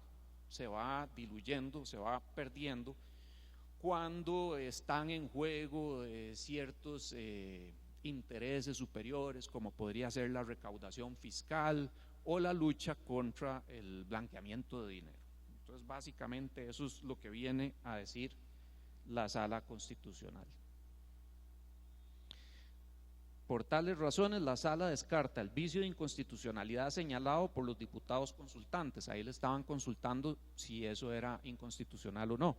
S2: diluyendo, se va perdiendo cuando están en juego ciertos intereses superiores, como podría ser la recaudación fiscal o la lucha contra el blanqueamiento de dinero. Entonces, básicamente eso es lo que viene a decir la Sala Constitucional. Por tales razones, la Sala descarta el vicio de inconstitucionalidad señalado por los diputados consultantes. Ahí le estaban consultando si eso era inconstitucional o no.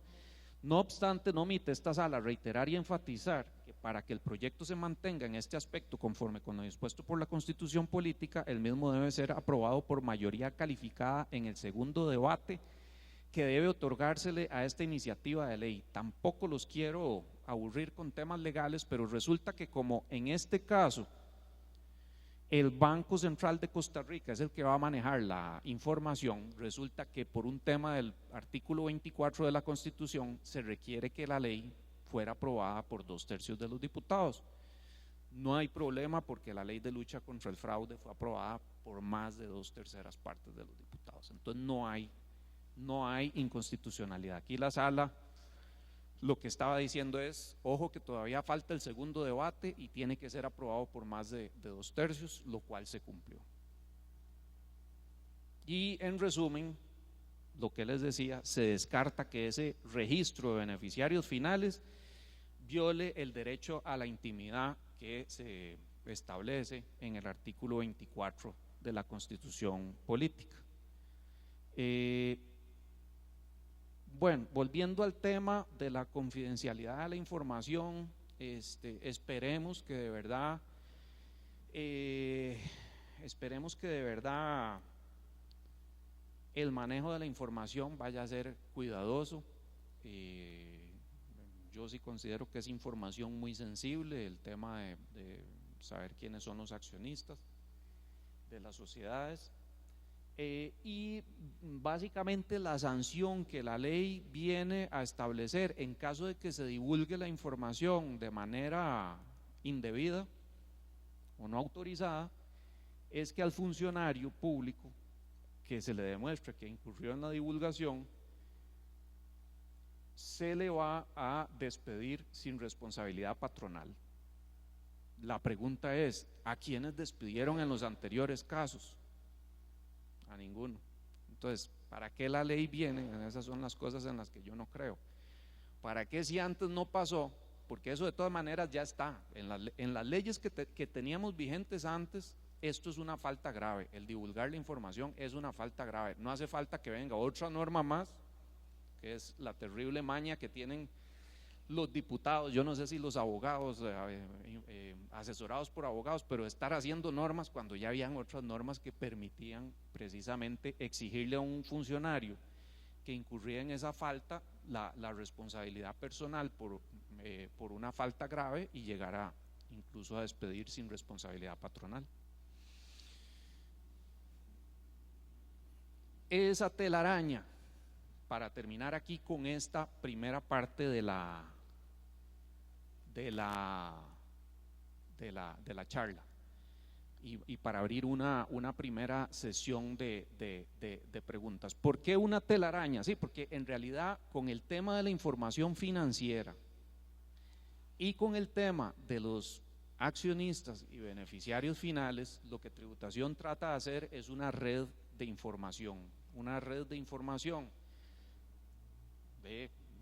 S2: No obstante, no omite esta Sala reiterar y enfatizar que para que el proyecto se mantenga en este aspecto conforme con lo dispuesto por la Constitución Política, el mismo debe ser aprobado por mayoría calificada en el segundo debate que debe otorgársele a esta iniciativa de ley. Tampoco los quiero aburrir con temas legales, pero resulta que como en este caso el Banco Central de Costa Rica es el que va a manejar la información, resulta que por un tema del artículo 24 de la Constitución se requiere que la ley fuera aprobada por 2/3 de los diputados. No hay problema porque la ley de lucha contra el fraude fue aprobada por más de 2/3 partes de los diputados. Entonces no hay inconstitucionalidad. Aquí la Sala lo que estaba diciendo es, ojo que todavía falta el segundo debate y tiene que ser aprobado por más de 2/3, lo cual se cumplió. Y en resumen, lo que les decía, se descarta que ese registro de beneficiarios finales viole el derecho a la intimidad que se establece en el artículo 24 de la Constitución Política. Bueno, volviendo al tema de la confidencialidad de la información, esperemos que de verdad el manejo de la información vaya a ser cuidadoso. Yo sí considero que es información muy sensible, el tema de saber quiénes son los accionistas de las sociedades. Y básicamente la sanción que la ley viene a establecer en caso de que se divulgue la información de manera indebida o no autorizada es que al funcionario público que se le demuestre que incurrió en la divulgación se le va a despedir sin responsabilidad patronal. La pregunta es, ¿a quiénes despidieron en los anteriores casos? A ninguno. Entonces, ¿para qué la ley viene? Esas son las cosas en las que yo no creo. ¿Para qué si antes no pasó? Porque eso de todas maneras ya está. En las leyes que teníamos vigentes antes, esto es una falta grave. El divulgar la información es una falta grave. No hace falta que venga otra norma más, que es la terrible maña que tienen los diputados, yo no sé si los abogados, asesorados por abogados, pero estar haciendo normas cuando ya habían otras normas que permitían precisamente exigirle a un funcionario que incurría en esa falta la responsabilidad personal por una falta grave y llegar incluso a despedir sin responsabilidad patronal. Esa telaraña, para terminar aquí con esta primera parte de la charla y para abrir una primera sesión de preguntas. ¿Por qué una telaraña? Sí, porque en realidad con el tema de la información financiera y con el tema de los accionistas y beneficiarios finales, lo que tributación trata de hacer es una red de información,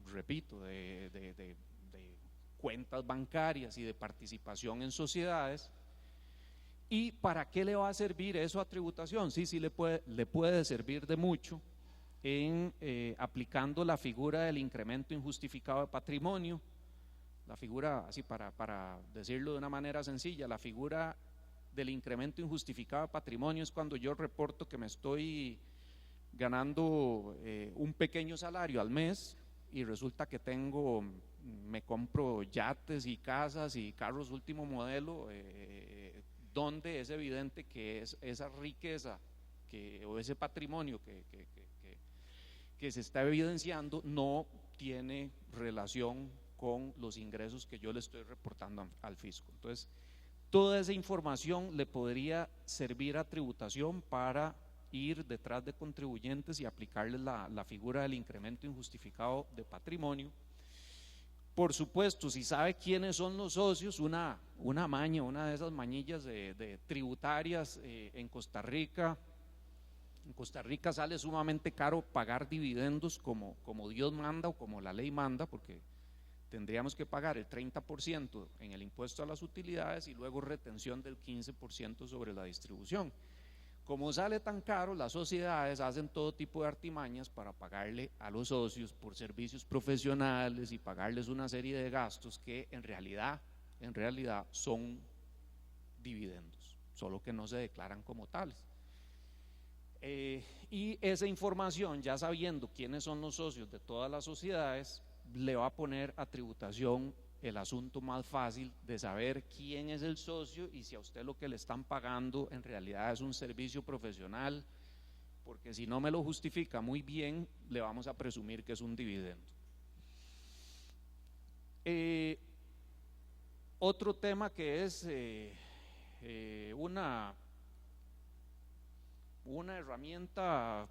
S2: repito, de cuentas bancarias y de participación en sociedades. ¿Y para qué le va a servir eso a tributación? Sí, le puede servir de mucho en aplicando la figura del incremento injustificado de patrimonio. La figura, así para decirlo de una manera sencilla, la figura del incremento injustificado de patrimonio es cuando yo reporto que me estoy ganando un pequeño salario al mes y resulta que me compro yates y casas y carros último modelo, donde es evidente que esa riqueza o ese patrimonio que se está evidenciando no tiene relación con los ingresos que yo le estoy reportando al fisco. Entonces, Toda esa información le podría servir a tributación para ir detrás de contribuyentes y aplicarles la figura del incremento injustificado de patrimonio. Por supuesto, si sabe quiénes son los socios, una maña, una de esas mañillas de tributarias en Costa Rica. En Costa Rica sale sumamente caro pagar dividendos como Dios manda o como la ley manda, porque tendríamos que pagar el 30% en el impuesto a las utilidades y luego retención del 15% sobre la distribución. Como sale tan caro, las sociedades hacen todo tipo de artimañas para pagarle a los socios por servicios profesionales y pagarles una serie de gastos que en realidad son dividendos, solo que no se declaran como tales. Y esa información, ya sabiendo quiénes son los socios de todas las sociedades, le va a poner a tributación el asunto más fácil de saber quién es el socio y si a usted lo que le están pagando en realidad es un servicio profesional, porque si no me lo justifica muy bien, le vamos a presumir que es un dividendo. Otro tema que es una herramienta,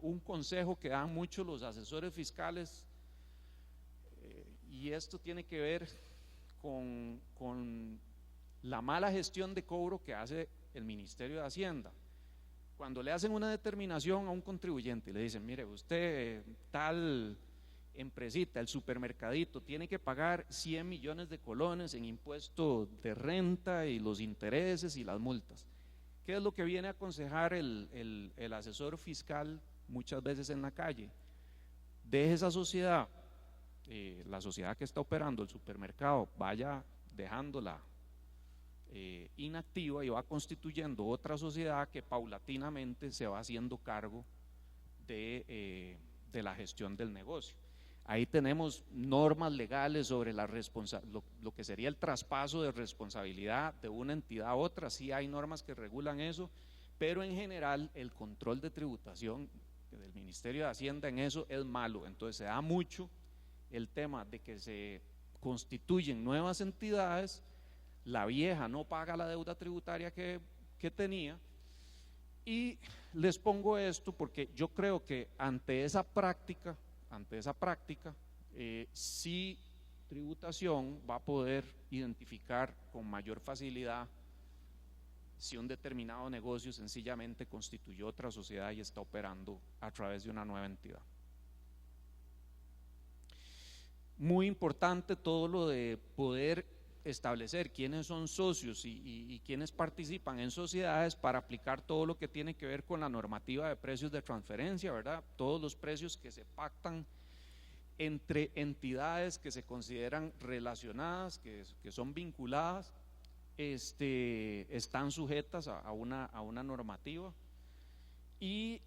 S2: un consejo que dan muchos los asesores fiscales, y esto tiene que ver con la mala gestión de cobro que hace el Ministerio de Hacienda. Cuando le hacen una determinación a un contribuyente y le dicen, mire, usted tal empresita, el supermercadito, tiene que pagar 100 millones de colones en impuesto de renta y los intereses y las multas. ¿Qué es lo que viene a aconsejar el asesor fiscal muchas veces en la calle? Deje esa sociedad, la sociedad que está operando el supermercado, vaya dejándola inactiva y va constituyendo otra sociedad que paulatinamente se va haciendo cargo de la gestión del negocio. Ahí tenemos normas legales sobre lo que sería el traspaso de responsabilidad de una entidad a otra. Sí hay normas que regulan eso, pero en general el control de tributación del Ministerio de Hacienda en eso es malo. Entonces se da mucho el tema de que se constituyen nuevas entidades, la vieja no paga la deuda tributaria que tenía. Y les pongo esto porque yo creo que ante esa práctica, sí tributación va a poder identificar con mayor facilidad si un determinado negocio sencillamente constituyó otra sociedad y está operando a través de una nueva entidad. Muy importante todo lo de poder establecer quiénes son socios y quiénes participan en sociedades para aplicar todo lo que tiene que ver con la normativa de precios de transferencia, ¿verdad? Todos los precios que se pactan entre entidades que se consideran relacionadas, que son vinculadas, están sujetas a una normativa. Y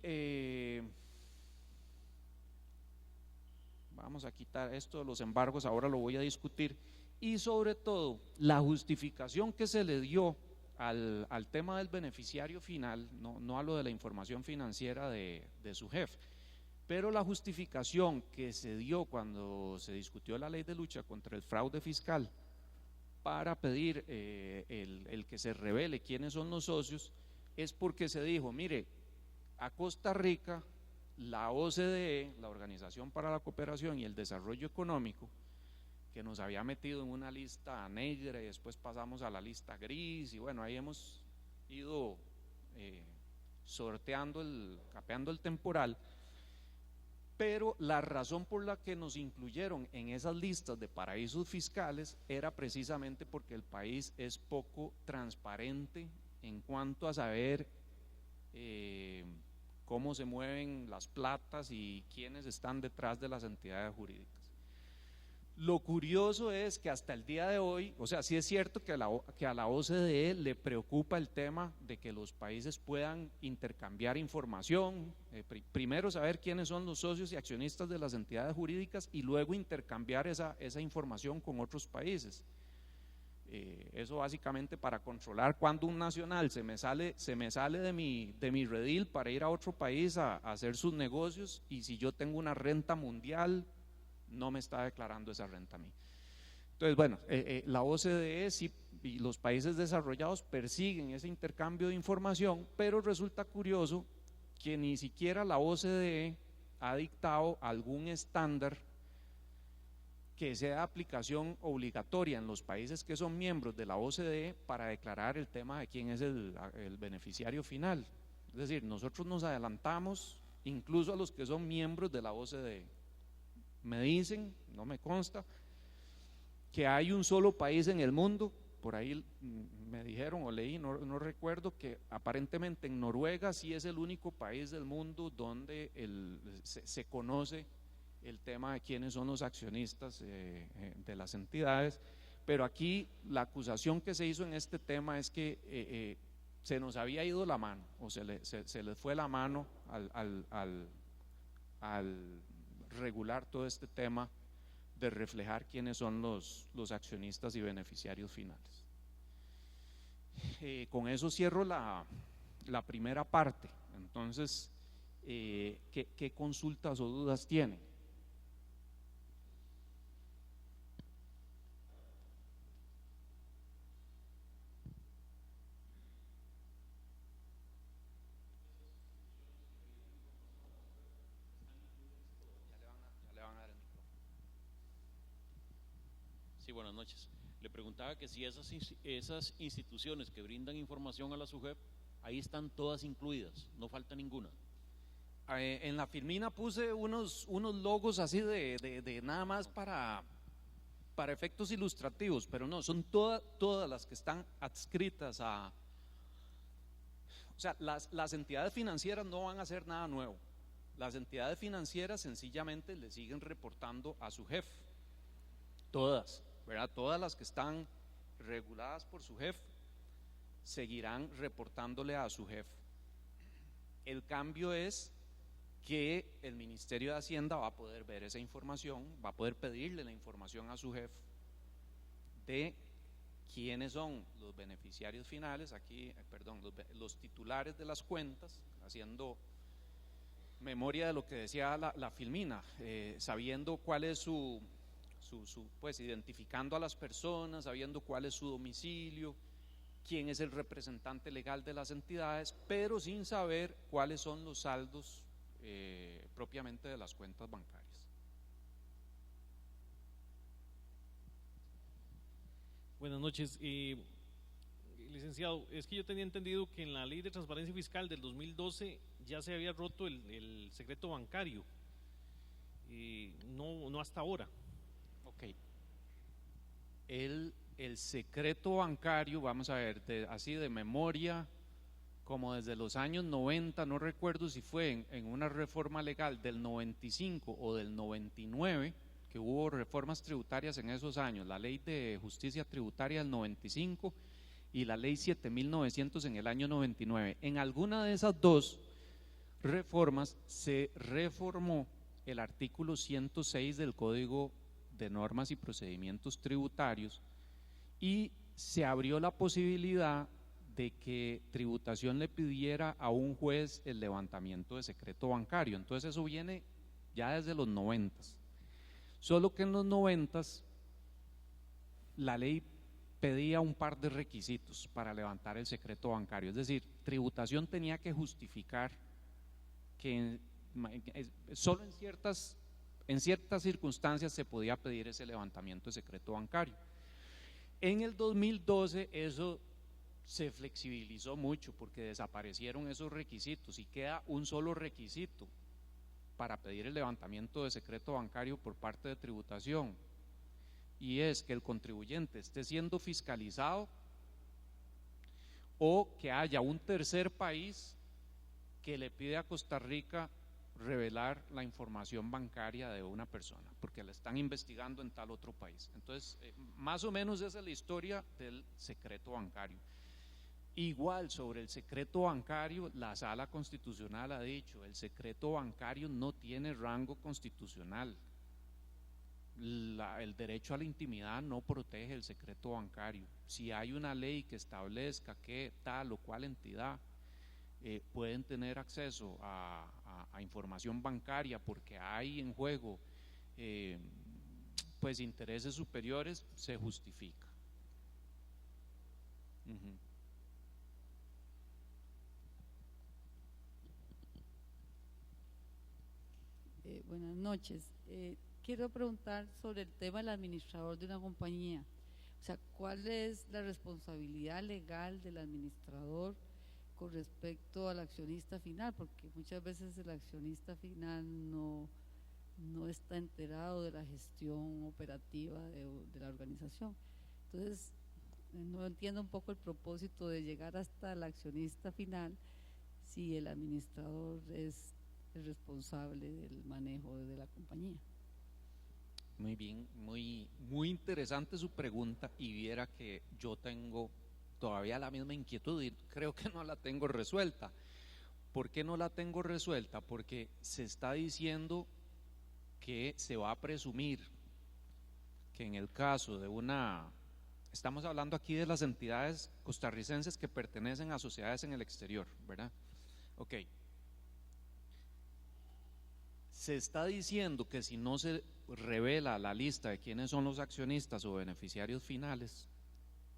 S2: vamos a quitar esto de los embargos, ahora lo voy a discutir. Y sobre todo, la justificación que se le dio al tema del beneficiario final, no a lo de la información financiera de su jefe, pero la justificación que se dio cuando se discutió la ley de lucha contra el fraude fiscal para pedir el que se revele quiénes son los socios, es porque se dijo, mire, a Costa Rica, la OCDE, la Organización para la Cooperación y el Desarrollo Económico, que nos había metido en una lista negra y después pasamos a la lista gris, y bueno, ahí hemos ido capeando el temporal, pero la razón por la que nos incluyeron en esas listas de paraísos fiscales era precisamente porque el país es poco transparente en cuanto a saber cómo se mueven las platas y quiénes están detrás de las entidades jurídicas. Lo curioso es que hasta el día de hoy, o sea, sí es cierto que a la OCDE le preocupa el tema de que los países puedan intercambiar información, primero saber quiénes son los socios y accionistas de las entidades jurídicas y luego intercambiar esa información con otros países. Eso básicamente para controlar cuando un nacional se me sale de mi redil para ir a otro país a hacer sus negocios, y si yo tengo una renta mundial, no me está declarando esa renta a mí. Entonces, bueno, la OCDE sí y los países desarrollados persiguen ese intercambio de información, pero resulta curioso que ni siquiera la OCDE ha dictado algún estándar que sea de aplicación obligatoria en los países que son miembros de la OCDE para declarar el tema de quién es el beneficiario final. Es decir, nosotros nos adelantamos incluso a los que son miembros de la OCDE. Me dicen, no me consta, que hay un solo país en el mundo, por ahí me dijeron o leí, no recuerdo, que aparentemente en Noruega sí es el único país del mundo donde se conoce el tema de quiénes son los accionistas de las entidades, pero aquí la acusación que se hizo en este tema es que se nos había ido la mano, o se les fue la mano al regular todo este tema de reflejar quiénes son los accionistas y beneficiarios finales. Con eso cierro la primera parte. Entonces, ¿qué consultas o dudas tienen?
S3: Sí, buenas noches. Le preguntaba que si esas instituciones que brindan información a la SUGEP, ahí están todas incluidas, no falta ninguna.
S2: En la filmina puse unos logos así de nada más para efectos ilustrativos, pero no, son todas las que están adscritas a… O sea, las entidades financieras no van a hacer nada nuevo. Las entidades financieras sencillamente le siguen reportando a su jefe, todas, ¿verdad? Todas las que están reguladas por su jefe seguirán reportándole a su jefe. El cambio es que el Ministerio de Hacienda va a poder ver esa información, va a poder pedirle la información a su jefe de quiénes son los beneficiarios finales, aquí, perdón, los titulares de las cuentas, haciendo memoria de lo que decía la filmina, sabiendo cuál es pues identificando a las personas, sabiendo cuál es su domicilio, quién es el representante legal de las entidades, pero sin saber cuáles son los saldos propiamente de las cuentas bancarias.
S4: Buenas noches. Licenciado, es que yo tenía entendido que en la Ley de Transparencia Fiscal del 2012 ya se había roto el secreto bancario, no hasta ahora.
S2: Ok. El secreto bancario, vamos a ver, así de memoria, como desde los años 90, no recuerdo si fue en una reforma legal del 95 o del 99, que hubo reformas tributarias en esos años, la Ley de Justicia Tributaria del 95 y la Ley 7900 en el año 99. En alguna de esas dos reformas se reformó el artículo 106 del Código de Normas y Procedimientos Tributarios y se abrió la posibilidad de que tributación le pidiera a un juez el levantamiento de secreto bancario. Entonces eso viene ya desde los 90, solo que en los 90 la ley pedía un par de requisitos para levantar el secreto bancario, es decir, tributación tenía que justificar que solo en ciertas circunstancias se podía pedir ese levantamiento de secreto bancario. En el 2012 eso se flexibilizó mucho porque desaparecieron esos requisitos y queda un solo requisito para pedir el levantamiento de secreto bancario por parte de tributación, y es que el contribuyente esté siendo fiscalizado o que haya un tercer país que le pide a Costa Rica revelar la información bancaria de una persona porque la están investigando en tal otro país. Entonces, más o menos esa es la historia del secreto bancario. Igual sobre el secreto bancario, la Sala Constitucional ha dicho, el secreto bancario no tiene rango constitucional. El derecho a la intimidad no protege el secreto bancario. Si hay una ley que establezca que tal o cual entidad pueden tener acceso a información bancaria porque hay en juego pues intereses superiores, se justifica. Ujú.
S5: Buenas noches. Quiero preguntar sobre el tema del administrador de una compañía. O sea, ¿cuál es la responsabilidad legal del administrador con respecto al accionista final? Porque muchas veces el accionista final no está enterado de la gestión operativa de la organización. Entonces, no entiendo un poco el propósito de llegar hasta el accionista final si el administrador es el responsable del manejo de la compañía.
S2: Muy bien, muy interesante su pregunta, y viera que yo tengo todavía la misma inquietud y creo que no la tengo resuelta. ¿Por qué no la tengo resuelta? Porque se está diciendo que se va a presumir que en el caso de estamos hablando aquí de las entidades costarricenses que pertenecen a sociedades en el exterior, ¿verdad? Ok. Se está diciendo que si no se revela la lista de quiénes son los accionistas o beneficiarios finales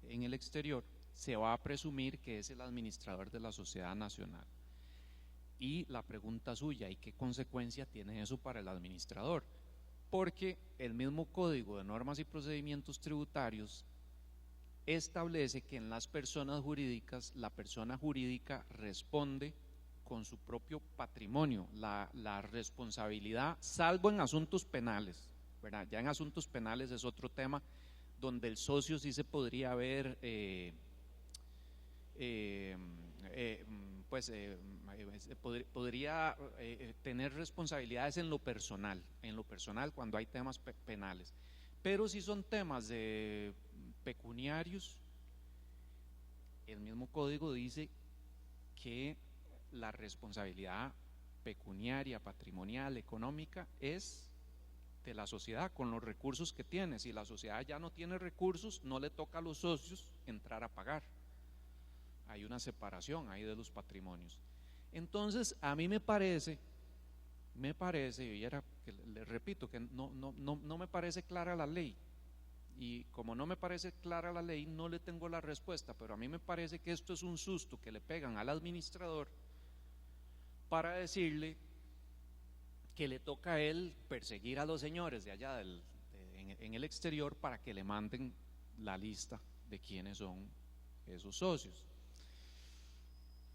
S2: en el exterior, se va a presumir que es el administrador de la sociedad nacional. Y la pregunta suya: ¿y qué consecuencia tiene eso para el administrador? Porque el mismo Código de Normas y Procedimientos Tributarios establece que en las personas jurídicas, la persona jurídica responde con su propio patrimonio, la responsabilidad, salvo en asuntos penales, ¿verdad? Ya en asuntos penales es otro tema donde el socio sí se podría ver podría tener responsabilidades en lo personal cuando hay temas penales, pero si son temas de pecuniarios, el mismo código dice que la responsabilidad pecuniaria, patrimonial, económica es de la sociedad con los recursos que tiene. Si la sociedad ya no tiene recursos, no le toca a los socios entrar a pagar. Hay una separación ahí de los patrimonios. Entonces, a mí me parece, y era que le repito que no me parece clara la ley, y como no me parece clara la ley, no le tengo la respuesta, pero a mí me parece que esto es un susto que le pegan al administrador para decirle que le toca a él perseguir a los señores de allá en el exterior para que le manden la lista de quiénes son esos socios.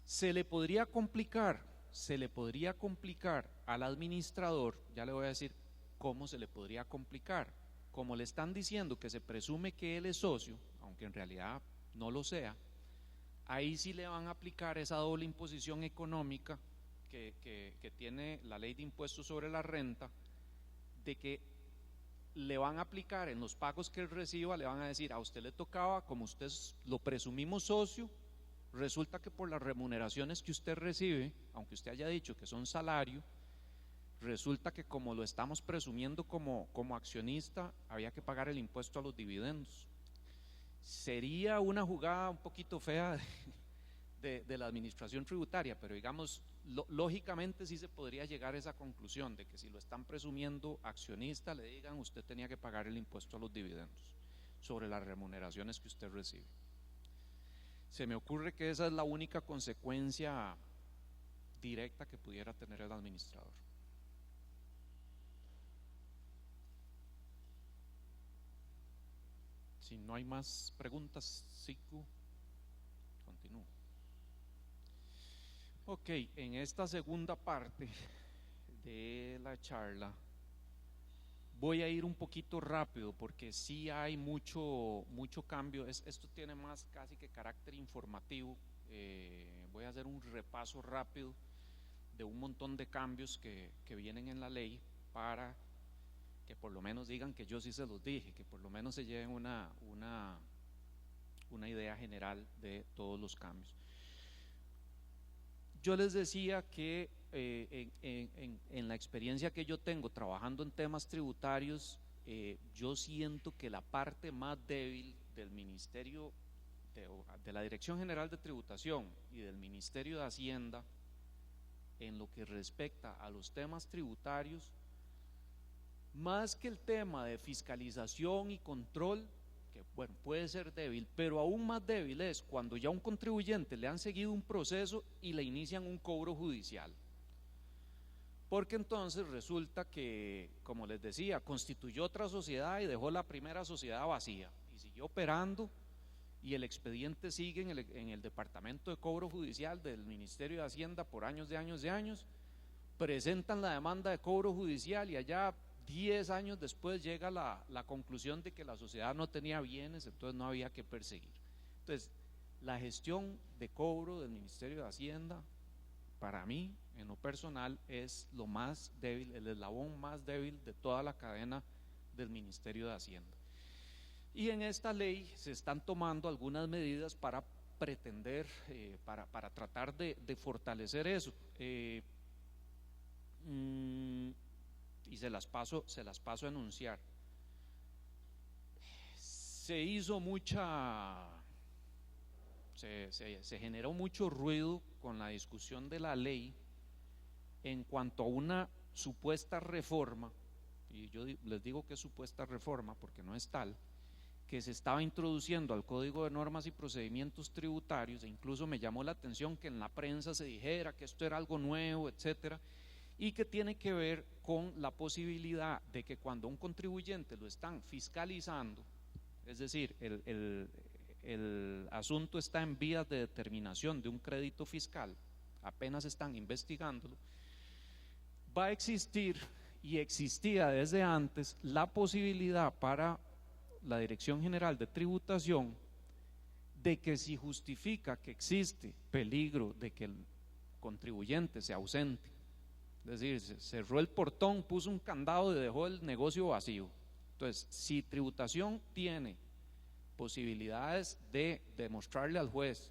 S2: Se le podría complicar al administrador, ya le voy a decir cómo se le podría complicar. Como le están diciendo que se presume que él es socio, aunque en realidad no lo sea, ahí sí le van a aplicar esa doble imposición económica que tiene la ley de impuestos sobre la renta, de que le van a aplicar en los pagos que él reciba, le van a decir: a usted le tocaba, como usted lo presumimos socio, resulta que por las remuneraciones que usted recibe, aunque usted haya dicho que son salario, resulta que como lo estamos presumiendo como accionista, había que pagar el impuesto a los dividendos. Sería una jugada un poquito fea de la administración tributaria, pero digamos, lógicamente sí se podría llegar a esa conclusión de que si lo están presumiendo accionista, le digan: usted tenía que pagar el impuesto a los dividendos sobre las remuneraciones que usted recibe. Se me ocurre que esa es la única consecuencia directa que pudiera tener el administrador. Si no hay más preguntas, sigo, continúo. Ok, en esta segunda parte de la charla voy a ir un poquito rápido porque sí hay mucho cambio. Esto tiene más casi que carácter informativo. Voy a hacer un repaso rápido de un montón de cambios que vienen en la ley para que por lo menos digan que yo sí se los dije, que por lo menos se lleven una idea general de todos los cambios. Yo les decía que en la experiencia que yo tengo trabajando en temas tributarios, yo siento que la parte más débil del Ministerio, de la Dirección General de Tributación y del Ministerio de Hacienda, en lo que respecta a los temas tributarios, más que el tema de fiscalización y control, que bueno, puede ser débil, pero aún más débil es cuando ya a un contribuyente le han seguido un proceso y le inician un cobro judicial. Porque entonces resulta que, como les decía, constituyó otra sociedad y dejó la primera sociedad vacía y siguió operando, y el expediente sigue en el Departamento de Cobro Judicial del Ministerio de Hacienda por años de años, presentan la demanda de cobro judicial y allá 10 años después llega la conclusión de que la sociedad no tenía bienes, entonces no había que perseguir. Entonces, la gestión de cobro del Ministerio de Hacienda, para mí, en lo personal, es lo más débil, el eslabón más débil de toda la cadena del Ministerio de Hacienda. Y en esta ley se están tomando algunas medidas para pretender, para tratar de fortalecer eso. Y se las paso a enunciar. Se generó mucho ruido con la discusión de la ley en cuanto a una supuesta reforma, y yo les digo que es supuesta reforma porque no es tal, que se estaba introduciendo al Código de Normas y Procedimientos Tributarios, e incluso me llamó la atención que en la prensa se dijera que esto era algo nuevo, etcétera, y que tiene que ver con la posibilidad de que cuando un contribuyente lo están fiscalizando, es decir, el asunto está en vías de determinación de un crédito fiscal, apenas están investigándolo, va a existir, y existía desde antes, la posibilidad para la Dirección General de Tributación de que si justifica que existe peligro de que el contribuyente se ausente, es decir, cerró el portón, puso un candado y dejó el negocio vacío. Entonces, si Tributación tiene posibilidades de demostrarle al juez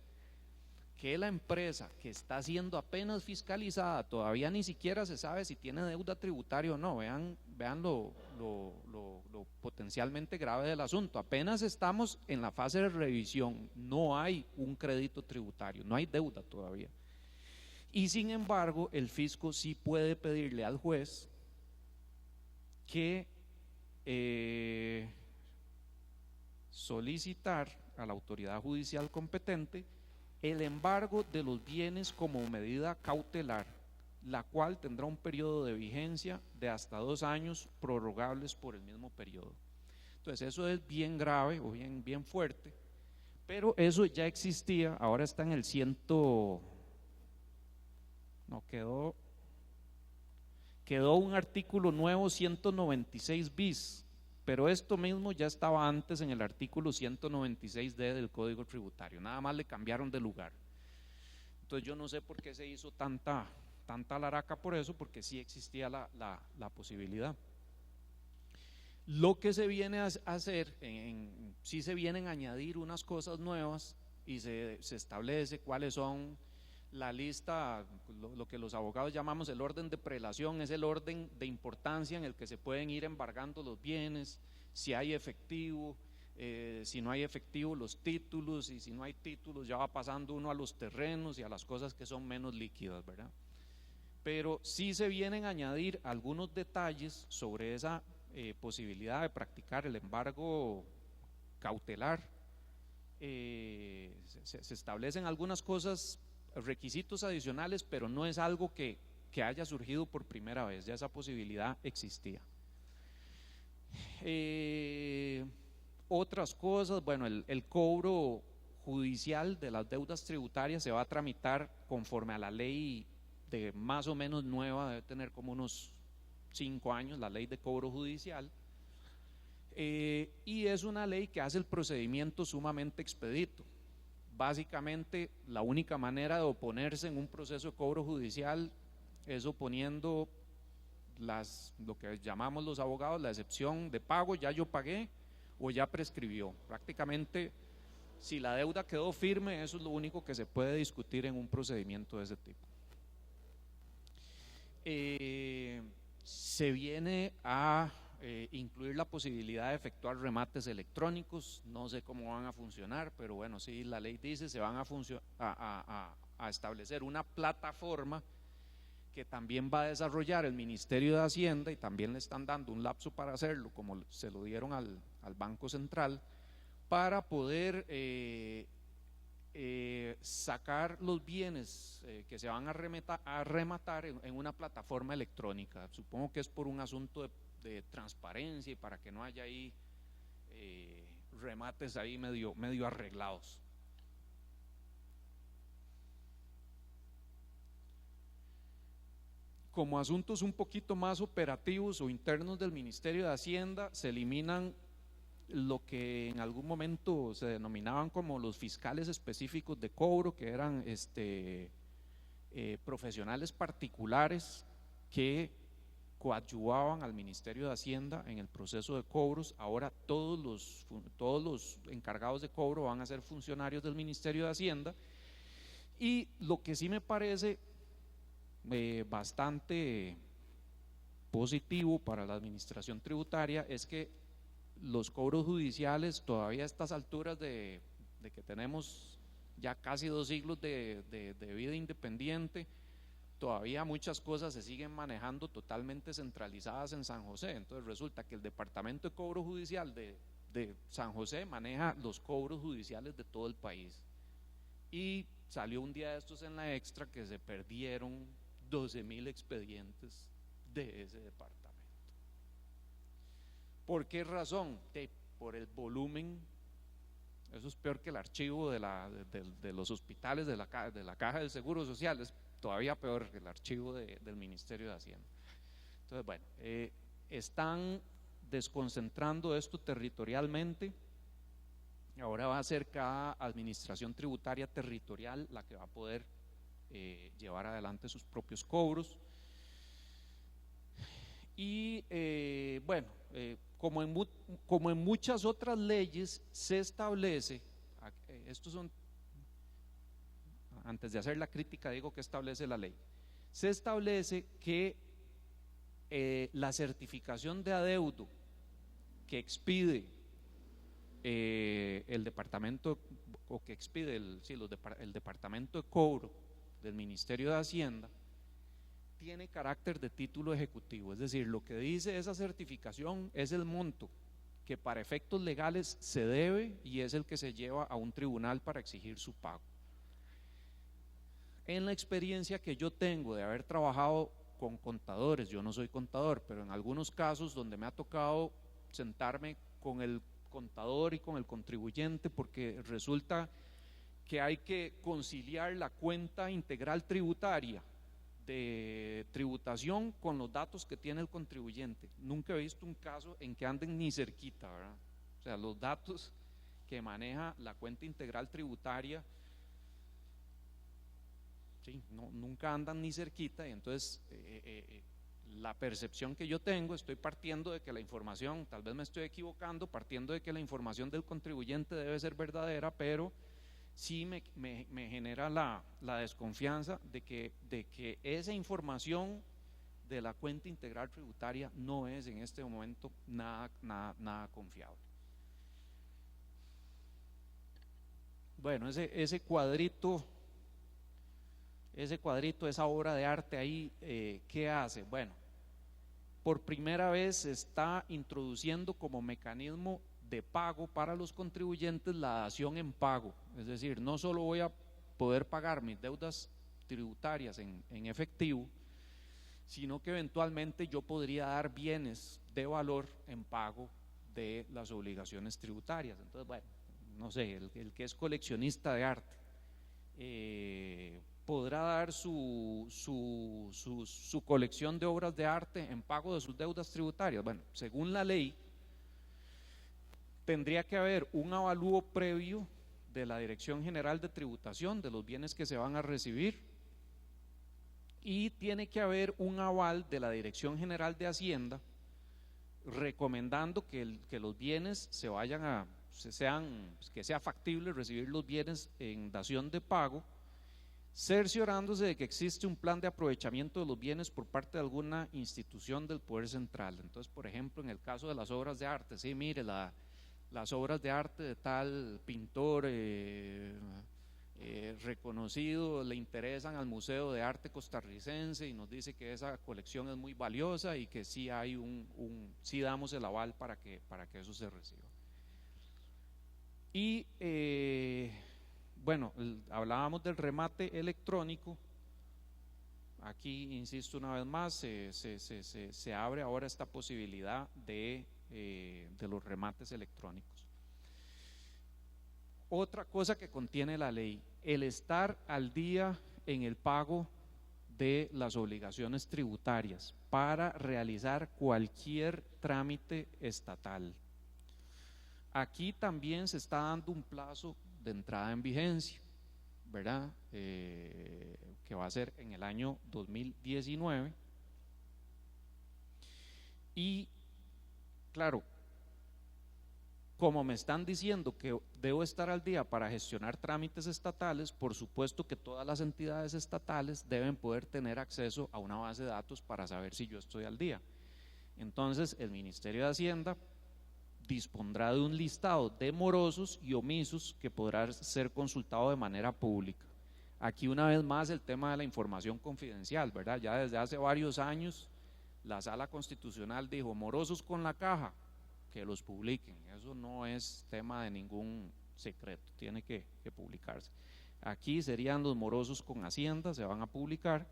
S2: que la empresa que está siendo apenas fiscalizada, todavía ni siquiera se sabe si tiene deuda tributaria o no, vean lo potencialmente grave del asunto, apenas estamos en la fase de revisión, no hay un crédito tributario, no hay deuda todavía. Y sin embargo, el fisco sí puede pedirle al juez que solicitar a la autoridad judicial competente el embargo de los bienes como medida cautelar, la cual tendrá un periodo de vigencia de hasta 2 años prorrogables por el mismo periodo. Entonces eso es bien grave o bien fuerte, pero eso ya existía, ahora está en el quedó un artículo nuevo 196 bis, pero esto mismo ya estaba antes en el artículo 196D del Código Tributario, nada más le cambiaron de lugar. Entonces yo no sé por qué se hizo tanta laraca por eso, porque sí existía la posibilidad. Lo que se viene a hacer, sí se vienen a añadir unas cosas nuevas y se establece cuáles son la lista, lo que los abogados llamamos el orden de prelación, es el orden de importancia en el que se pueden ir embargando los bienes, si hay efectivo, si no hay efectivo los títulos, y si no hay títulos ya va pasando uno a los terrenos y a las cosas que son menos líquidas, ¿verdad? Pero sí se vienen a añadir algunos detalles sobre esa posibilidad de practicar el embargo cautelar. Se establecen algunas cosas, requisitos adicionales, pero no es algo que haya surgido por primera vez, ya esa posibilidad existía. Otras cosas, bueno, el cobro judicial de las deudas tributarias se va a tramitar conforme a la ley de más o menos nueva, debe tener como unos 5 años, la ley de cobro judicial, y es una ley que hace el procedimiento sumamente expedito. Básicamente la única manera de oponerse en un proceso de cobro judicial es oponiendo lo que llamamos los abogados la excepción de pago, ya yo pagué o ya prescribió. Prácticamente si la deuda quedó firme, eso es lo único que se puede discutir en un procedimiento de ese tipo. Se viene a incluir la posibilidad de efectuar remates electrónicos, no sé cómo van a funcionar, pero bueno, sí, la ley dice se van a establecer una plataforma que también va a desarrollar el Ministerio de Hacienda, y también le están dando un lapso para hacerlo, como se lo dieron al Banco Central, para poder sacar los bienes que se van a rematar en una plataforma electrónica. Supongo que es por un asunto de transparencia y para que no haya ahí remates ahí medio arreglados. Como asuntos un poquito más operativos o internos del Ministerio de Hacienda, se eliminan lo que en algún momento se denominaban como los fiscales específicos de cobro, que eran profesionales particulares que coadyuvaban al Ministerio de Hacienda en el proceso de cobros. Ahora todos los encargados de cobro van a ser funcionarios del Ministerio de Hacienda, y lo que sí me parece bastante positivo para la administración tributaria es que los cobros judiciales, todavía a estas alturas de que tenemos ya casi 2 siglos de vida independiente, todavía muchas cosas se siguen manejando totalmente centralizadas en San José. Entonces resulta que el Departamento de Cobro Judicial de San José maneja los cobros judiciales de todo el país, y salió un día de estos en la Extra que se perdieron 12.000 expedientes de ese departamento. ¿Por qué razón? Por el volumen. Eso es peor que el archivo de los hospitales de la Caja del Seguro Social, es todavía peor que el archivo del Ministerio de Hacienda. Entonces, bueno, están desconcentrando esto territorialmente. Ahora va a ser cada administración tributaria territorial la que va a poder llevar adelante sus propios cobros. Y bueno, como en muchas otras leyes se establece, estos son, antes de hacer la crítica digo que establece la ley, se establece que la certificación de adeudo que expide el departamento, o que expide el departamento de cobro del Ministerio de Hacienda, tiene carácter de título ejecutivo, es decir, lo que dice esa certificación es el monto que para efectos legales se debe y es el que se lleva a un tribunal para exigir su pago. En la experiencia que yo tengo de haber trabajado con contadores, yo no soy contador, pero en algunos casos donde me ha tocado sentarme con el contador y con el contribuyente, porque resulta que hay que conciliar la cuenta integral tributaria de tributación con los datos que tiene el contribuyente. Nunca he visto un caso en que anden ni cerquita, ¿verdad? O sea, los datos que maneja la cuenta integral tributaria, sí, nunca andan ni cerquita, y entonces la percepción que yo tengo, estoy partiendo de que la información, tal vez me estoy equivocando, partiendo de que la información del contribuyente debe ser verdadera, pero sí me genera la desconfianza de que esa información de la cuenta integral tributaria no es en este momento nada confiable. Bueno, ese cuadrito, esa obra de arte ahí, ¿qué hace? Bueno, por primera vez se está introduciendo como mecanismo de pago para los contribuyentes la dación en pago, es decir, no solo voy a poder pagar mis deudas tributarias en efectivo, sino que eventualmente yo podría dar bienes de valor en pago de las obligaciones tributarias. Entonces, bueno, no sé, el que es coleccionista de arte podrá dar su colección de obras de arte en pago de sus deudas tributarias. Bueno, según la ley, tendría que haber un avalúo previo de la Dirección General de Tributación de los bienes que se van a recibir, y tiene que haber un aval de la Dirección General de Hacienda recomendando que los bienes que sea factible recibir los bienes en dación de pago, cerciorándose de que existe un plan de aprovechamiento de los bienes por parte de alguna institución del Poder Central. Entonces, por ejemplo, en el caso de las obras de arte, sí, mire, las obras de arte de tal pintor reconocido le interesan al Museo de Arte Costarricense y nos dice que esa colección es muy valiosa y que sí hay sí damos el aval para que eso se reciba. Y bueno, hablábamos del remate electrónico. Aquí, insisto una vez más, se abre ahora esta posibilidad de los remates electrónicos. Otra cosa que contiene la ley, el estar al día en el pago de las obligaciones tributarias para realizar cualquier trámite estatal. Aquí también se está dando un plazo de entrada en vigencia, ¿verdad? Que va a ser en el año 2019. Y claro, como me están diciendo que debo estar al día para gestionar trámites estatales, por supuesto que todas las entidades estatales deben poder tener acceso a una base de datos para saber si yo estoy al día. Entonces, el Ministerio de Hacienda dispondrá de un listado de morosos y omisos que podrá ser consultado de manera pública. Aquí una vez más el tema de la información confidencial, ¿verdad? Ya desde hace varios años la Sala Constitucional dijo, morosos con la caja, que los publiquen. Eso no es tema de ningún secreto, tiene que publicarse. Aquí serían los morosos con Hacienda, se van a publicar,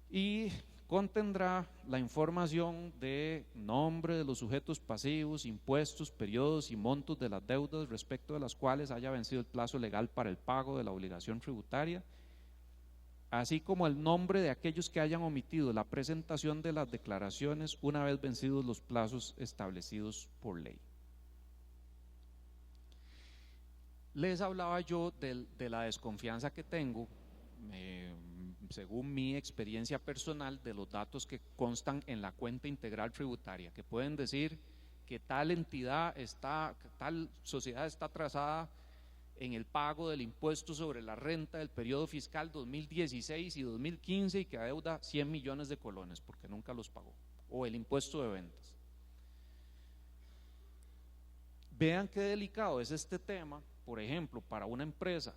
S2: y contendrá la información de nombre de los sujetos pasivos, impuestos, periodos y montos de las deudas respecto de las cuales haya vencido el plazo legal para el pago de la obligación tributaria, así como el nombre de aquellos que hayan omitido la presentación de las declaraciones una vez vencidos los plazos establecidos por ley. Les hablaba yo de la desconfianza que tengo, según mi experiencia personal, de los datos que constan en la cuenta integral tributaria, que pueden decir que tal entidad está, que tal sociedad está atrasada en el pago del impuesto sobre la renta del periodo fiscal 2016 y 2015 y que adeuda 100 millones de colones porque nunca los pagó, o el impuesto de ventas. Vean qué delicado es este tema, por ejemplo, para una empresa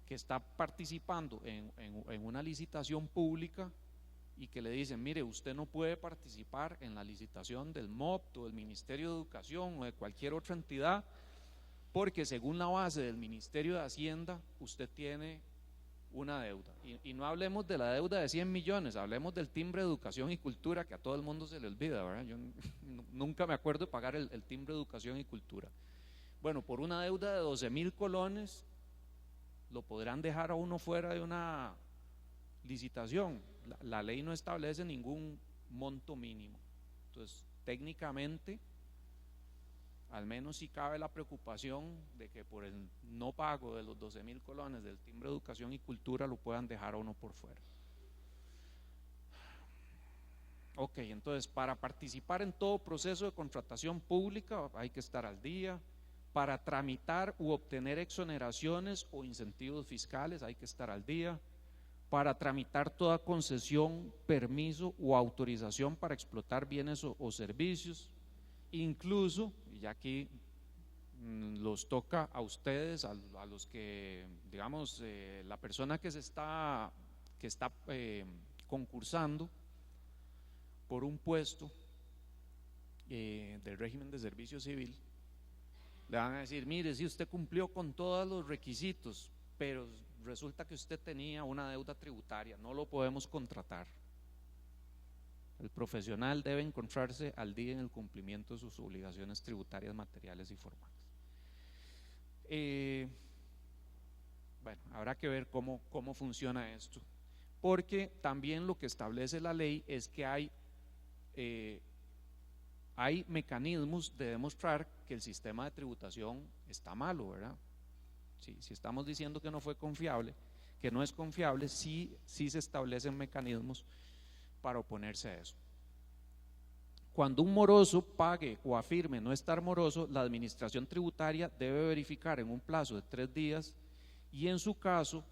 S2: que está participando en una licitación pública y que le dicen, mire, usted no puede participar en la licitación del MOP o del Ministerio de Educación o de cualquier otra entidad porque según la base del Ministerio de Hacienda usted tiene una deuda. Y no hablemos de la deuda de 100 millones, hablemos del timbre de educación y cultura que a todo el mundo se le olvida, ¿verdad? Yo nunca me acuerdo de pagar el timbre de educación y cultura. Bueno, por una deuda de 12,000 colones lo podrán dejar a uno fuera de una licitación. La ley no establece ningún monto mínimo. Entonces, técnicamente, al menos si cabe la preocupación de que por el no pago de los 12,000 colones del timbre de educación y cultura lo puedan dejar a uno por fuera. Ok, entonces para participar en todo proceso de contratación pública hay que estar al día. Para tramitar u obtener exoneraciones o incentivos fiscales hay que estar al día. Para tramitar toda concesión, permiso o autorización para explotar bienes o servicios, incluso, y ya aquí los toca a ustedes, a los que, digamos, la persona que está concursando por un puesto del régimen de servicio civil, le van a decir, mire, si usted cumplió con todos los requisitos, pero resulta que usted tenía una deuda tributaria, no lo podemos contratar. El profesional debe encontrarse al día en el cumplimiento de sus obligaciones tributarias materiales y formales. Bueno, habrá que ver cómo funciona esto, porque también lo que establece la ley es que hay mecanismos de demostrar que el sistema de tributación está malo, ¿verdad? Si estamos diciendo que no fue confiable, que no es confiable, sí se establecen mecanismos para oponerse a eso. Cuando un moroso pague o afirme no estar moroso, la administración tributaria debe verificar en un plazo de 3 días y en su caso,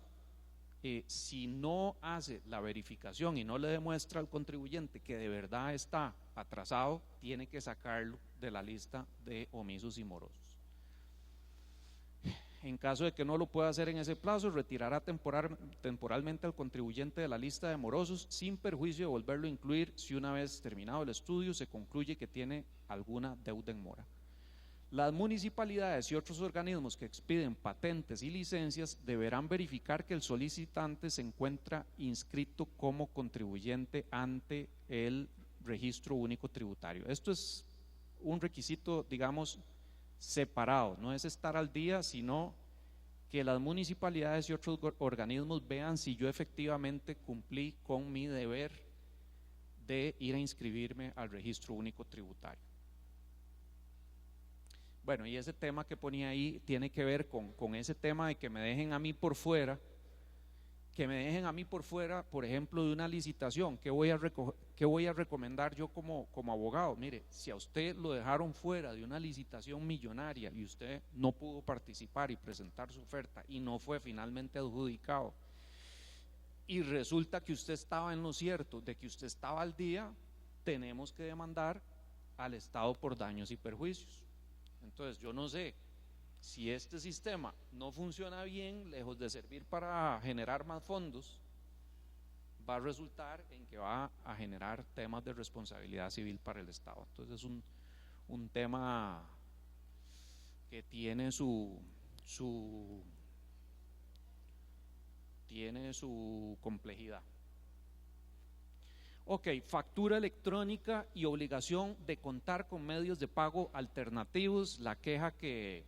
S2: si no hace la verificación y no le demuestra al contribuyente que de verdad está atrasado, tiene que sacarlo de la lista de omisos y morosos. En caso de que no lo pueda hacer en ese plazo, retirará temporalmente al contribuyente de la lista de morosos sin perjuicio de volverlo a incluir si una vez terminado el estudio se concluye que tiene alguna deuda en mora. Las municipalidades y otros organismos que expiden patentes y licencias deberán verificar que el solicitante se encuentra inscrito como contribuyente ante el Registro Único Tributario. Esto es un requisito, digamos, separado, no es estar al día, sino que las municipalidades y otros organismos vean si yo efectivamente cumplí con mi deber de ir a inscribirme al Registro Único Tributario. Bueno, y ese tema que ponía ahí tiene que ver con ese tema de que me dejen a mí por fuera, por ejemplo, de una licitación. ¿Qué voy a recomendar yo como abogado? Mire, si a usted lo dejaron fuera de una licitación millonaria y usted no pudo participar y presentar su oferta y no fue finalmente adjudicado, y resulta que usted estaba en lo cierto, de que usted estaba al día, tenemos que demandar al Estado por daños y perjuicios. Entonces yo no sé si este sistema no funciona bien, lejos de servir para generar más fondos, va a resultar en que va a generar temas de responsabilidad civil para el Estado. Entonces es un tema que tiene su complejidad. Ok, factura electrónica y obligación de contar con medios de pago alternativos. La queja que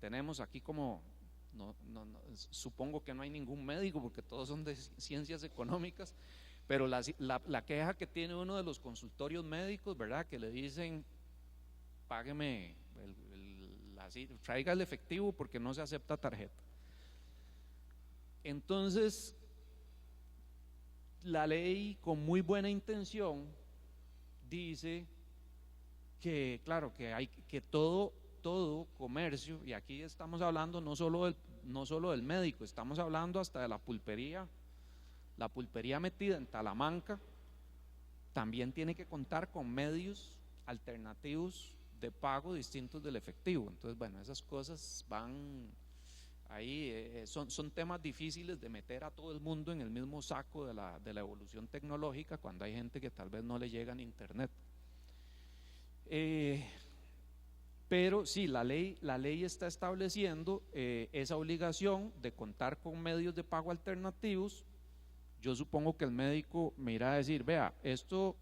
S2: tenemos aquí, como supongo que no hay ningún médico porque todos son de ciencias económicas, pero la queja que tiene uno de los consultorios médicos, ¿verdad? Que le dicen, págueme, traiga el efectivo porque no se acepta tarjeta. Entonces, la ley, con muy buena intención, dice que, claro, que hay que todo comercio, y aquí estamos hablando no solo del médico, estamos hablando hasta de la pulpería metida en Talamanca, también tiene que contar con medios alternativos de pago distintos del efectivo. Entonces, bueno, esas cosas van ahí, son temas difíciles de meter a todo el mundo en el mismo saco de la evolución tecnológica, cuando hay gente que tal vez no le llega en internet. Pero sí, la ley está estableciendo esa obligación de contar con medios de pago alternativos. Yo supongo que el médico me irá a decir, vea, esto,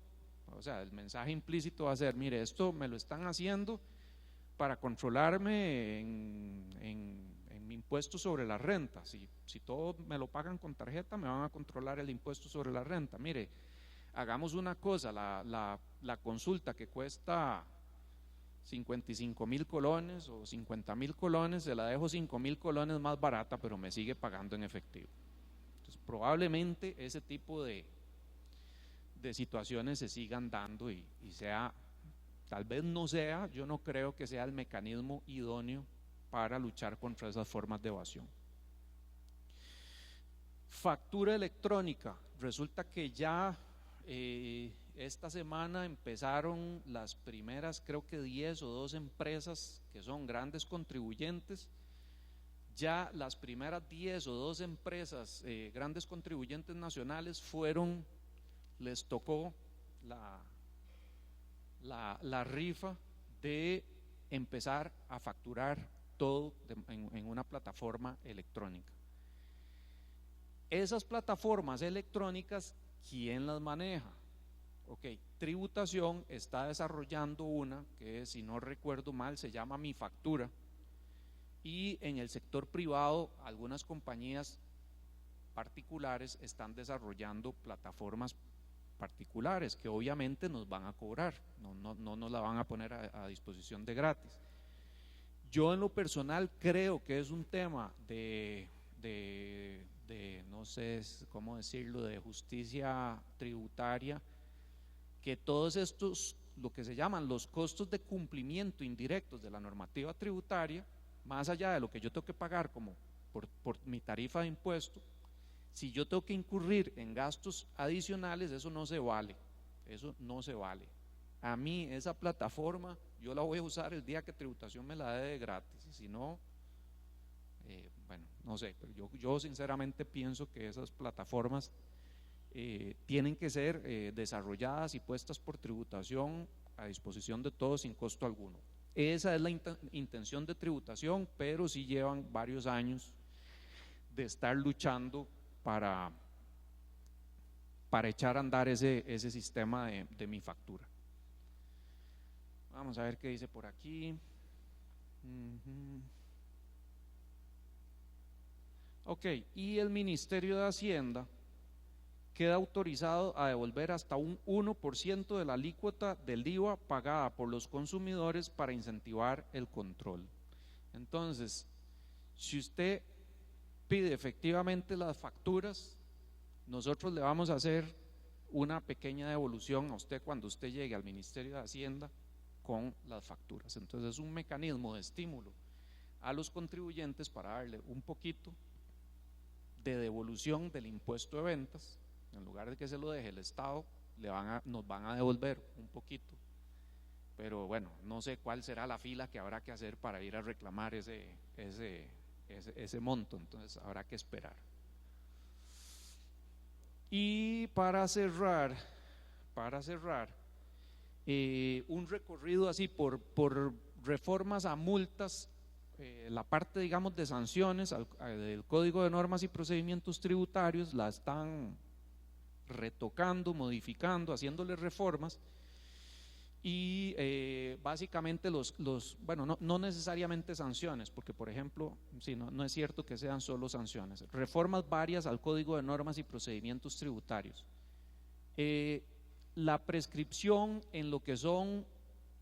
S2: o sea, el mensaje implícito va a ser, mire, esto me lo están haciendo para controlarme en mi impuesto sobre la renta. Si todo me lo pagan con tarjeta, me van a controlar el impuesto sobre la renta. Mire, hagamos una cosa, la consulta que cuesta 55,000 colones o 50,000 colones, se la dejo 5,000 colones más barata, pero me sigue pagando en efectivo. Entonces, probablemente ese tipo de situaciones se sigan dando y sea, tal vez no sea, yo no creo que sea el mecanismo idóneo para luchar contra esas formas de evasión. Factura electrónica, resulta que ya esta semana empezaron las primeras, creo que 10 o 12 empresas que son grandes contribuyentes. Ya las primeras 10 o 12 empresas grandes contribuyentes nacionales les tocó la rifa de empezar a facturar todo en una plataforma electrónica. Esas plataformas electrónicas, ¿quién las maneja? Ok, Tributación está desarrollando una que, si no recuerdo mal, se llama Mi Factura, y en el sector privado algunas compañías particulares están desarrollando plataformas particulares que obviamente nos van a cobrar, no nos la van a poner a disposición de gratis. Yo en lo personal creo que es un tema de no sé cómo decirlo, de justicia tributaria, que todos estos, lo que se llaman los costos de cumplimiento indirectos de la normativa tributaria, más allá de lo que yo tengo que pagar como por mi tarifa de impuesto, si yo tengo que incurrir en gastos adicionales, eso no se vale, A mí esa plataforma yo la voy a usar el día que Tributación me la dé de gratis, y si no, bueno, no sé, pero yo sinceramente pienso que esas plataformas tienen que ser desarrolladas y puestas por Tributación a disposición de todos sin costo alguno. Esa es la intención de tributación, pero sí llevan varios años de estar luchando para echar a andar ese sistema de mi factura. Vamos a ver qué dice por aquí. Ok, y el Ministerio de Hacienda queda autorizado a devolver hasta un 1% de la alícuota del IVA pagada por los consumidores para incentivar el control. Entonces, si usted pide efectivamente las facturas, nosotros le vamos a hacer una pequeña devolución a usted cuando usted llegue al Ministerio de Hacienda con las facturas. Entonces es un mecanismo de estímulo a los contribuyentes para darle un poquito de devolución del impuesto de ventas. En lugar de que se lo deje el Estado, nos van a devolver un poquito, pero bueno, no sé cuál será la fila que habrá que hacer para ir a reclamar ese monto, entonces habrá que esperar. Y para cerrar, un recorrido así por reformas a multas, la parte, digamos, de sanciones del Código de Normas y Procedimientos Tributarios la están retocando, modificando, haciéndole reformas, y básicamente bueno, no necesariamente sanciones, porque por ejemplo, sí, no es cierto que sean solo sanciones, reformas varias al Código de Normas y Procedimientos Tributarios. La prescripción en lo que son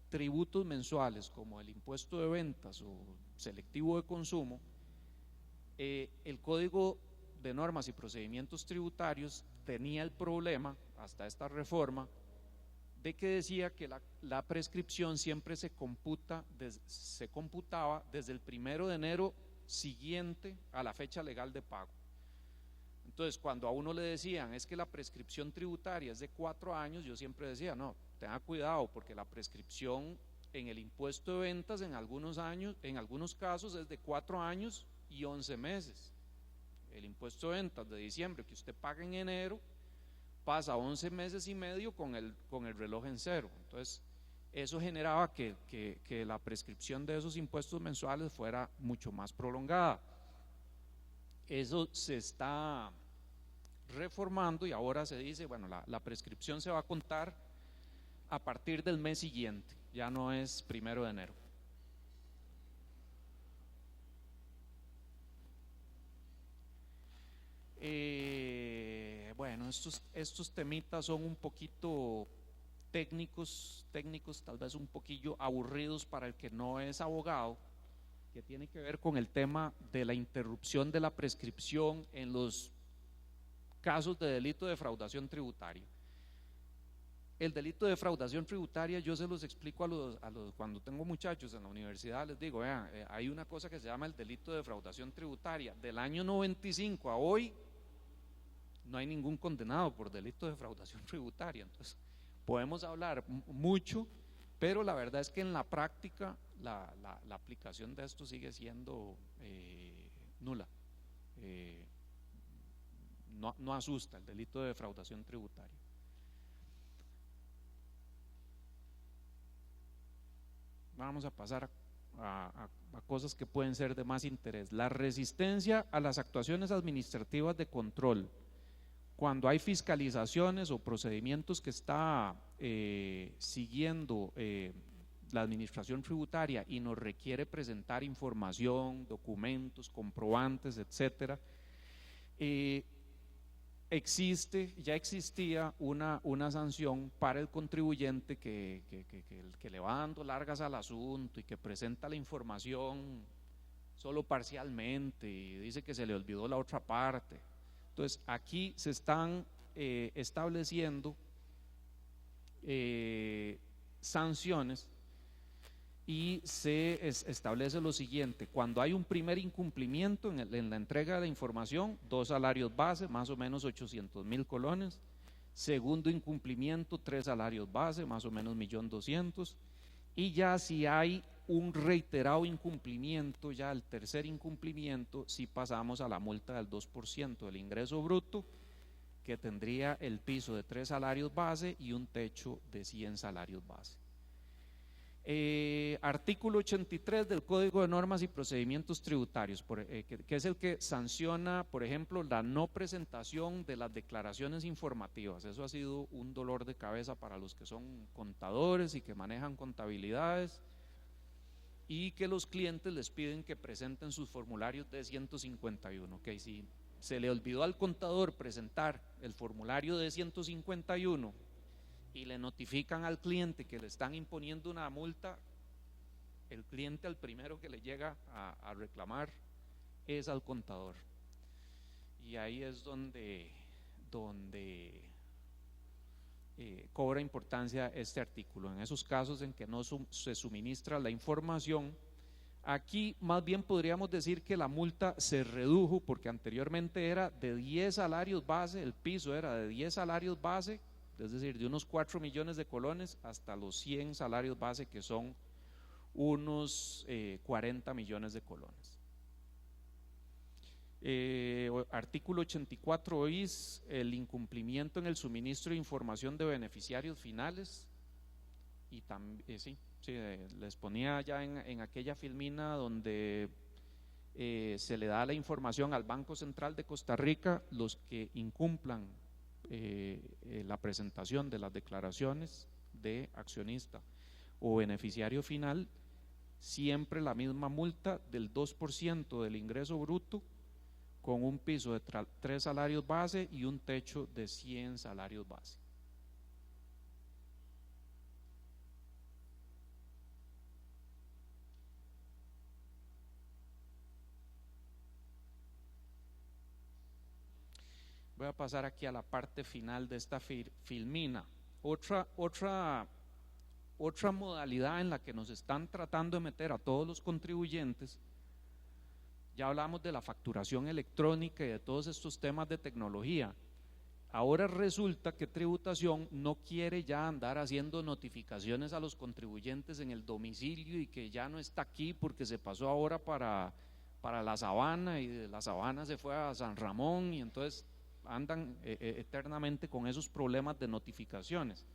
S2: tributos mensuales, como el impuesto de ventas o selectivo de consumo, el Código de Normas y Procedimientos Tributarios tenía el problema, hasta esta reforma, de que decía que la prescripción siempre se computaba desde el 1 de enero siguiente a la fecha legal de pago. Entonces, cuando a uno le decían es que la prescripción tributaria es de 4 años, yo siempre decía, no, tenga cuidado, porque la prescripción en el impuesto de ventas en algunos casos es de 4 años y 11 meses. El impuesto de ventas de diciembre que usted paga en enero pasa 11 meses y medio con el reloj en cero. Entonces eso generaba que la prescripción de esos impuestos mensuales fuera mucho más prolongada. Eso se está reformando y ahora se dice, bueno, la prescripción se va a contar a partir del mes siguiente, ya no es 1 de enero. Bueno, estos temitas son un poquito técnicos, tal vez un poquillo aburridos para el que no es abogado, que tiene que ver con el tema de la interrupción de la prescripción en los casos de delito de defraudación tributaria. El delito de defraudación tributaria, yo se los explico cuando tengo muchachos en la universidad, les digo, vean, hay una cosa que se llama el delito de defraudación tributaria. Del año 95 a hoy no hay ningún condenado por delito de defraudación tributaria. Entonces podemos hablar mucho, pero la verdad es que en la práctica la aplicación de esto sigue siendo nula. No asusta el delito de defraudación tributaria. Vamos a pasar a cosas que pueden ser de más interés. La resistencia a las actuaciones administrativas de control. Cuando hay fiscalizaciones o procedimientos que está siguiendo la administración tributaria y nos requiere presentar información, documentos, comprobantes, etcétera, ya existía una sanción para el contribuyente que le va dando largas al asunto y que presenta la información solo parcialmente y dice que se le olvidó la otra parte. Entonces aquí se están estableciendo sanciones y se establece lo siguiente: cuando hay un primer incumplimiento en la entrega de información, 2 salarios base, más o menos 800,000 colones; segundo incumplimiento, 3 salarios base, más o menos 1.200.000; y ya si hay un reiterado incumplimiento, ya el tercer incumplimiento, si pasamos a la multa del 2% del ingreso bruto, que tendría el piso de 3 salarios base y un techo de 100 salarios base. Artículo 83 del Código de Normas y Procedimientos Tributarios, que es el que sanciona, por ejemplo, la no presentación de las declaraciones informativas. Eso ha sido un dolor de cabeza para los que son contadores y que manejan contabilidades, y que los clientes les piden que presenten sus formularios de 151. Okay, si se le olvidó al contador presentar el formulario de 151 y le notifican al cliente que le están imponiendo una multa, el cliente al primero que le llega a reclamar es al contador. Y ahí es donde cobra importancia este artículo. En esos casos en que no se suministra la información, aquí más bien podríamos decir que la multa se redujo, porque anteriormente era de 10 salarios base, el piso era de 10 salarios base, es decir, de unos 4 millones de colones hasta los 100 salarios base, que son unos 40 millones de colones. Artículo 84 bis, el incumplimiento en el suministro de información de beneficiarios finales. Y también, les ponía ya en aquella filmina donde se le da la información al Banco Central de Costa Rica, los que incumplan la presentación de las declaraciones de accionista o beneficiario final, siempre la misma multa del 2% del ingreso bruto, con un piso de 3 salarios base y un techo de 100 salarios base. Voy a pasar aquí a la parte final de esta filmina. Otra modalidad en la que nos están tratando de meter a todos los contribuyentes. Ya hablamos de la facturación electrónica y de todos estos temas de tecnología. Ahora resulta que Tributación no quiere ya andar haciendo notificaciones a los contribuyentes en el domicilio, y que ya no está aquí porque se pasó ahora para la Sabana, y de la Sabana se fue a San Ramón, y entonces andan eternamente con esos problemas de notificaciones.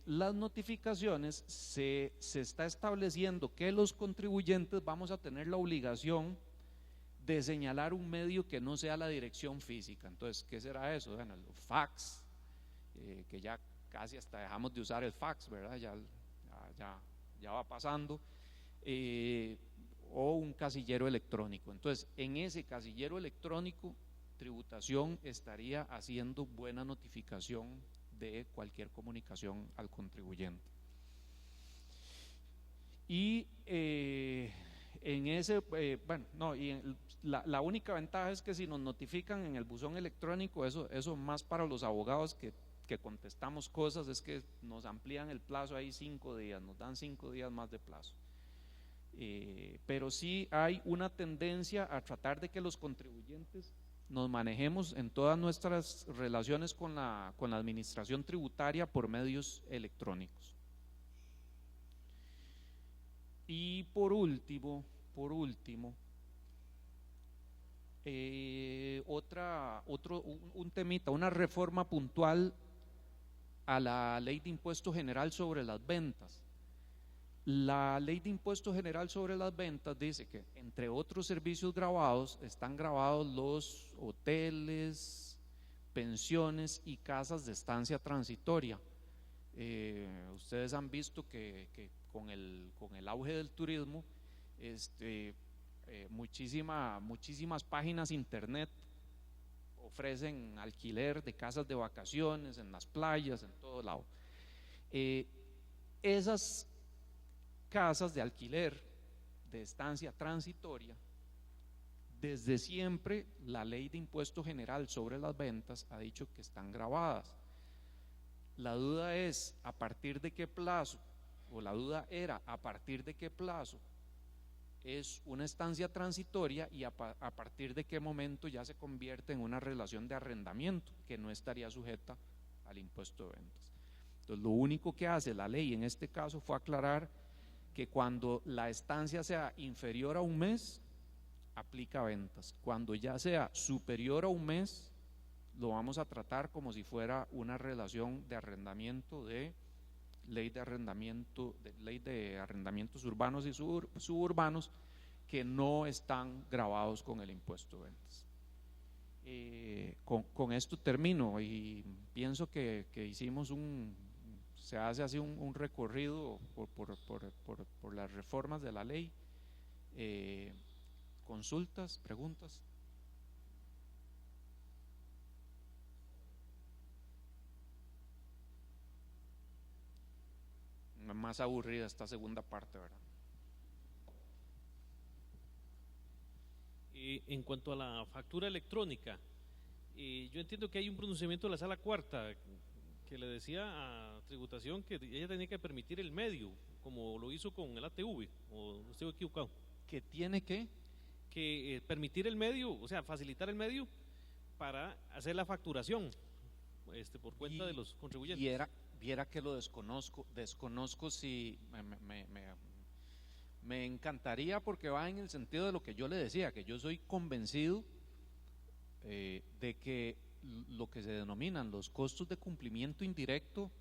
S2: Las notificaciones se está estableciendo que los contribuyentes vamos a tener la obligación de señalar un medio que no sea la dirección física. Entonces, ¿qué será eso? Bueno, el fax, que ya casi hasta dejamos de usar el fax, ¿verdad? Ya va pasando, o un casillero electrónico. Entonces, en ese casillero electrónico, Tributación estaría haciendo buena notificación de cualquier comunicación al contribuyente. Y en ese, la única ventaja es que si nos notifican en el buzón electrónico, eso más para los abogados que contestamos cosas, es que nos amplían el plazo ahí 5 días, nos dan 5 días más de plazo. Pero sí hay una tendencia a tratar de que los contribuyentes nos manejemos en todas nuestras relaciones con la administración tributaria por medios electrónicos. Y por último, un temita, una reforma puntual a la Ley de Impuesto General sobre las Ventas. La Ley de Impuesto General sobre las Ventas dice que, entre otros servicios gravados, están gravados los hoteles, pensiones y casas de estancia transitoria. Ustedes han visto que con el auge del turismo, muchísimas páginas internet ofrecen alquiler de casas de vacaciones en las playas, en todo lado. Esas casas de alquiler de estancia transitoria, desde siempre la Ley de Impuesto General sobre las Ventas ha dicho que están gravadas. La duda es a partir de qué plazo, o la duda era a partir de qué plazo es una estancia transitoria, y a partir de qué momento ya se convierte en una relación de arrendamiento que no estaría sujeta al impuesto de ventas. Entonces, lo único que hace la ley en este caso fue aclarar que cuando la estancia sea inferior a un mes, aplica ventas. Cuando ya sea superior a un mes, lo vamos a tratar como si fuera una relación de arrendamiento de ley de arrendamientos urbanos y suburbanos que no están gravados con el impuesto de ventas. Con esto termino y pienso que se hace así un recorrido por las reformas de la ley. Consultas, preguntas. Más aburrida esta segunda parte, ¿verdad?
S4: En cuanto a la factura electrónica, yo entiendo que hay un pronunciamiento de la Sala Cuarta que le decía a Tributación que ella tenía que permitir el medio, como lo hizo con el ATV, o estoy equivocado.
S2: ¿Que tiene que?
S4: Que permitir el medio, o sea, facilitar el medio para hacer la facturación por cuenta de los contribuyentes.
S2: Viera que lo desconozco si me encantaría, porque va en el sentido de lo que yo le decía, que yo soy convencido de que lo que se denominan los costos de cumplimiento indirecto,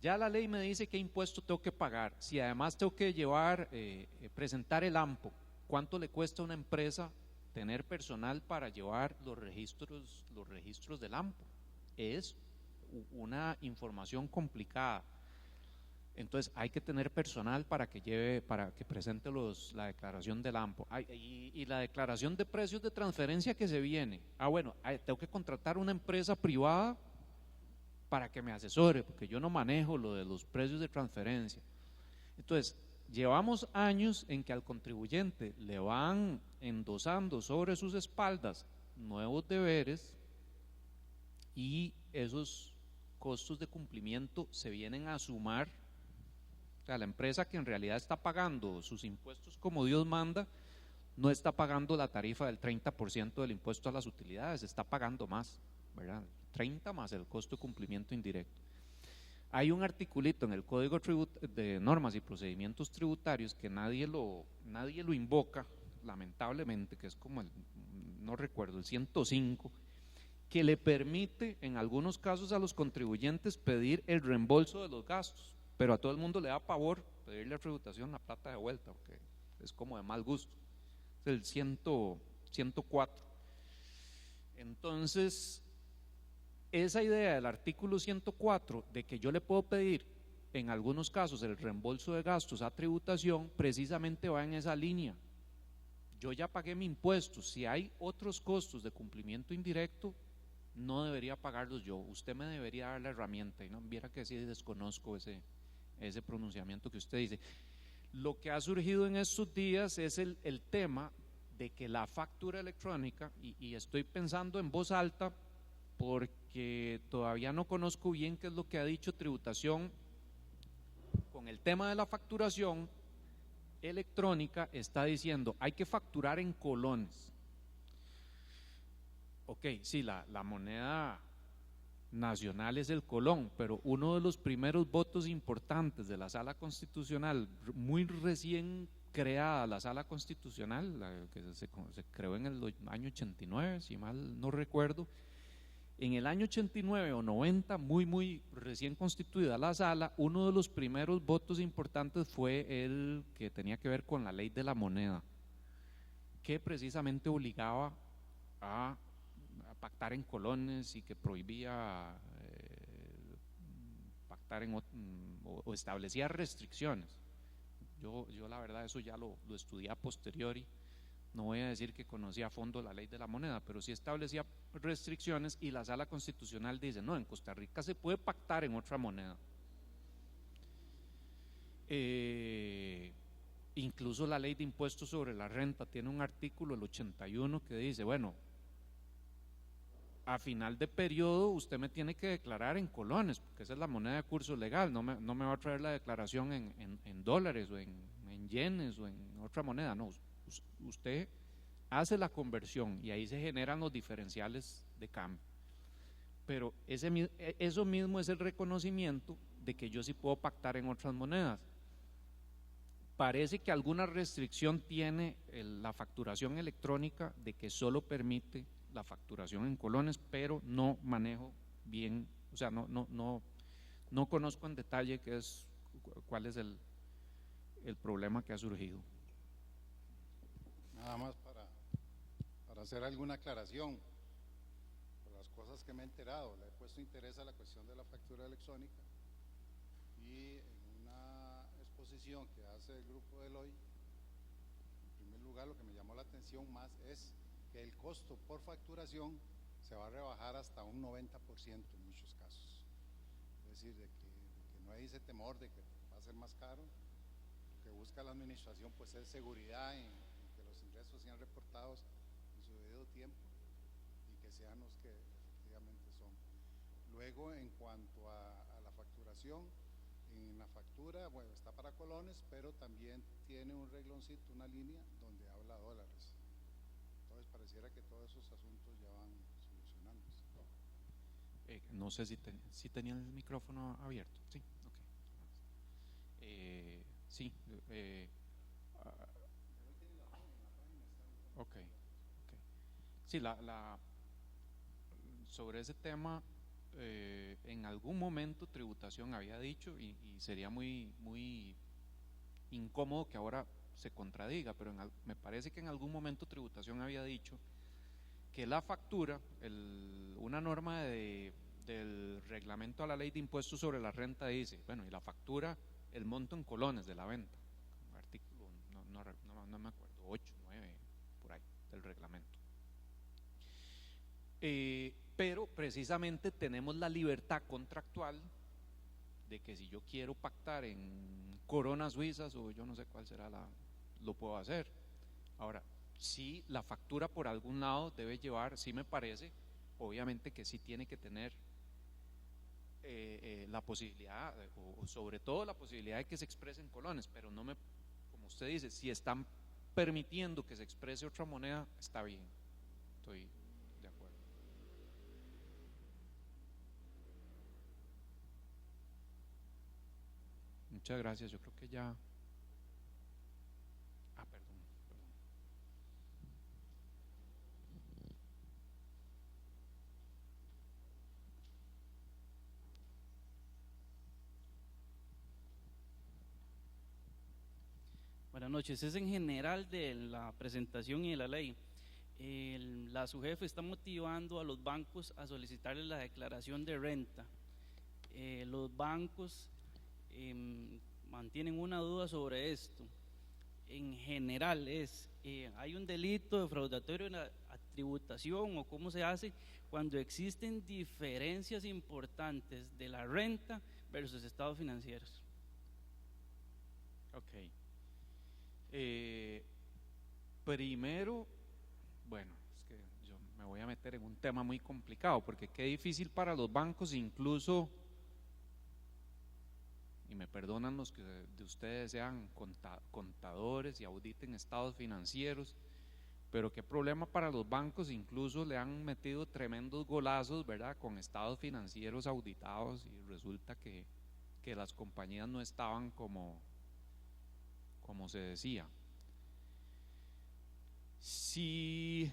S2: ya la ley me dice qué impuesto tengo que pagar. Si además tengo que presentar el AMPO, ¿cuánto le cuesta a una empresa tener personal para llevar los registros del AMPO? Es una información complicada. Entonces hay que tener personal para que presente la declaración del AMPO. Y la declaración de precios de transferencia que se viene. Bueno, tengo que contratar una empresa privada para que me asesore, porque yo no manejo lo de los precios de transferencia. Entonces, llevamos años en que al contribuyente le van endosando sobre sus espaldas nuevos deberes y esos costos de cumplimiento se vienen a sumar. O sea, la empresa que en realidad está pagando sus impuestos como Dios manda, no está pagando la tarifa del 30% del impuesto a las utilidades, está pagando más, ¿verdad? 30 más el costo de cumplimiento indirecto. Hay un articulito en el Código de Normas y Procedimientos Tributarios que nadie lo invoca, lamentablemente, que es como no recuerdo, el 105, que le permite en algunos casos a los contribuyentes pedir el reembolso de los gastos, pero a todo el mundo le da pavor pedirle a tributación la plata de vuelta, porque es como de mal gusto. Es el 104. Entonces, esa idea del artículo 104 de que yo le puedo pedir en algunos casos el reembolso de gastos a tributación, precisamente va en esa línea. Yo ya pagué mi impuesto, si hay otros costos de cumplimiento indirecto, no debería pagarlos yo, usted me debería dar la herramienta. Y no viera que sí desconozco ese pronunciamiento que usted dice. Lo que ha surgido en estos días es el tema de que la factura electrónica, y estoy pensando en voz alta porque todavía no conozco bien qué es lo que ha dicho Tributación con el tema de la facturación electrónica. Está diciendo hay que facturar en colones. Ok, sí, la moneda nacional es el colón, pero uno de los primeros votos importantes de la Sala Constitucional, muy recién creada la Sala Constitucional, la que se creó en el año 89, si mal no recuerdo, en el año 89 o 90, muy recién constituida la Sala, uno de los primeros votos importantes fue el que tenía que ver con la ley de la moneda, que precisamente obligaba a pactar en colones y que prohibía pactar o establecía restricciones. Yo la verdad eso ya lo estudié a posteriori, no voy a decir que conocía a fondo la ley de la moneda, pero sí establecía restricciones y la Sala Constitucional dice, no, en Costa Rica se puede pactar en otra moneda. Incluso la ley de impuestos sobre la renta tiene un artículo, el 81, que dice, bueno, a final de periodo usted me tiene que declarar en colones, porque esa es la moneda de curso legal, no me va a traer la declaración en dólares o en yenes o en otra moneda, no, usted hace la conversión y ahí se generan los diferenciales de cambio. Pero eso mismo es el reconocimiento de que yo sí puedo pactar en otras monedas. Parece que alguna restricción tiene la facturación electrónica de que solo permite la facturación en colones, pero no manejo bien, o sea, no No conozco en detalle cuál es el problema que ha surgido.
S6: Nada más para hacer alguna aclaración, por las cosas que me he enterado, le he puesto interés a la cuestión de la factura electrónica, y en una exposición que hace el grupo de Eloy, en primer lugar lo que me llamó la atención más es que el costo por facturación se va a rebajar hasta un 90% en muchos casos, es decir, de que no hay ese temor de que va a ser más caro. Lo que busca la administración pues es seguridad en que los ingresos sean reportados en su debido tiempo y que sean los que efectivamente son. Luego, en cuanto a la facturación, en la factura, bueno, está para colones, pero también tiene un regloncito, una línea donde habla dólares. Entonces pareciera que todos esos asuntos ya van solucionándose.
S2: No sé si tenía el micrófono abierto. Sí, ok. Sí, ok. Sí, sobre ese tema, en algún momento Tributación había dicho, y sería muy incómodo que ahora se contradiga, pero me parece que en algún momento Tributación había dicho que la factura, una norma del reglamento a la ley de impuestos sobre la renta dice, bueno, y la factura, el monto en colones de la venta, artículo, no me acuerdo, 8, 9, por ahí, del reglamento. Pero precisamente tenemos la libertad contractual de que si yo quiero pactar en coronas suizas o yo no sé cuál será lo puedo hacer. Ahora, si la factura por algún lado debe llevar, sí me parece, obviamente que sí tiene que tener la posibilidad, o sobre todo la posibilidad de que se exprese en colones, pero como usted dice, si están permitiendo que se exprese otra moneda, está bien, estoy de acuerdo. Muchas gracias, yo creo que ya. Perdón.
S7: Buenas noches, es en general de la presentación y de la ley. La SUGEF está motivando a los bancos a solicitarles la declaración de renta. Los bancos mantienen una duda sobre esto. En general hay un delito defraudatorio en la tributación, o cómo se hace cuando existen diferencias importantes de la renta versus estados financieros.
S2: Ok. Primero, bueno, es que yo me voy a meter en un tema muy complicado, porque qué difícil para los bancos, incluso, y me perdonan los que de ustedes sean contadores y auditen estados financieros, pero qué problema para los bancos, incluso le han metido tremendos golazos, ¿verdad?, con estados financieros auditados, y resulta que las compañías no estaban como se decía. Si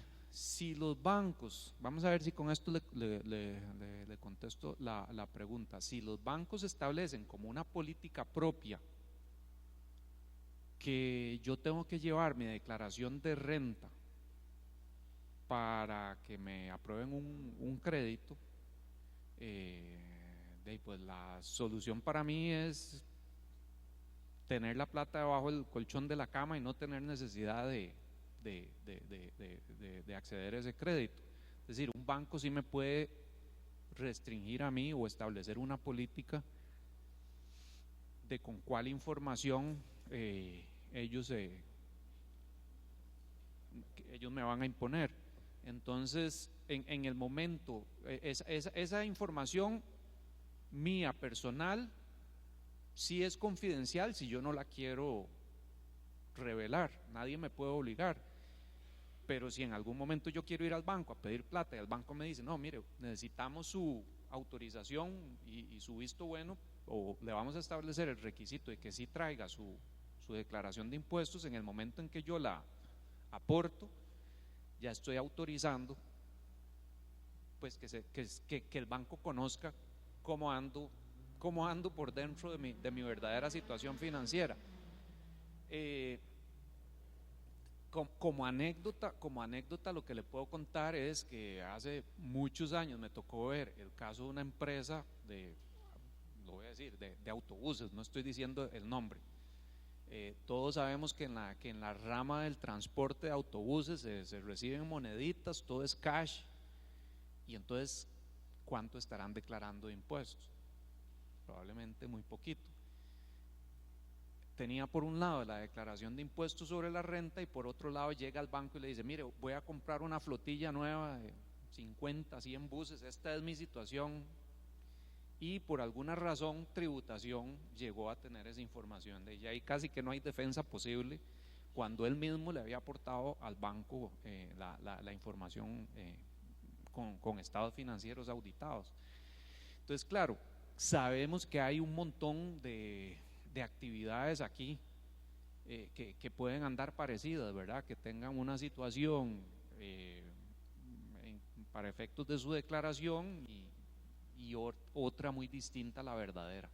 S2: los bancos, vamos a ver si con esto le contesto la pregunta, si los bancos establecen como una política propia que yo tengo que llevar mi declaración de renta para que me aprueben un crédito, pues la solución para mí es tener la plata debajo del colchón de la cama y no tener necesidad de acceder a ese crédito. Es decir, un banco sí me puede restringir a mí o establecer una política de con cuál información ellos me van a imponer. Entonces, en el momento, esa información mía personal sí es confidencial si yo no la quiero revelar, nadie me puede obligar. Pero si en algún momento yo quiero ir al banco a pedir plata y el banco me dice, no, mire, necesitamos su autorización y su visto bueno, o le vamos a establecer el requisito de que sí traiga su declaración de impuestos, en el momento en que yo la aporto, ya estoy autorizando pues que el banco conozca cómo ando cómo ando por dentro de mi verdadera situación financiera. Como anécdota lo que le puedo contar es que hace muchos años me tocó ver el caso de una empresa lo voy a decir, de autobuses, no estoy diciendo el nombre. Todos sabemos que en la rama del transporte de autobuses se reciben moneditas, todo es cash, y entonces ¿cuánto estarán declarando de impuestos? Probablemente muy poquito. Tenía por un lado la declaración de impuestos sobre la renta y por otro lado llega al banco y le dice, mire, voy a comprar una flotilla nueva de 50, 100 buses, esta es mi situación, y por alguna razón tributación llegó a tener esa información de ella y casi que no hay defensa posible cuando él mismo le había aportado al banco la información con estados financieros auditados. Entonces, claro, sabemos que hay un montón de actividades aquí que pueden andar parecidas, ¿verdad? Que tengan una situación para efectos de su declaración y otra muy distinta a la verdadera.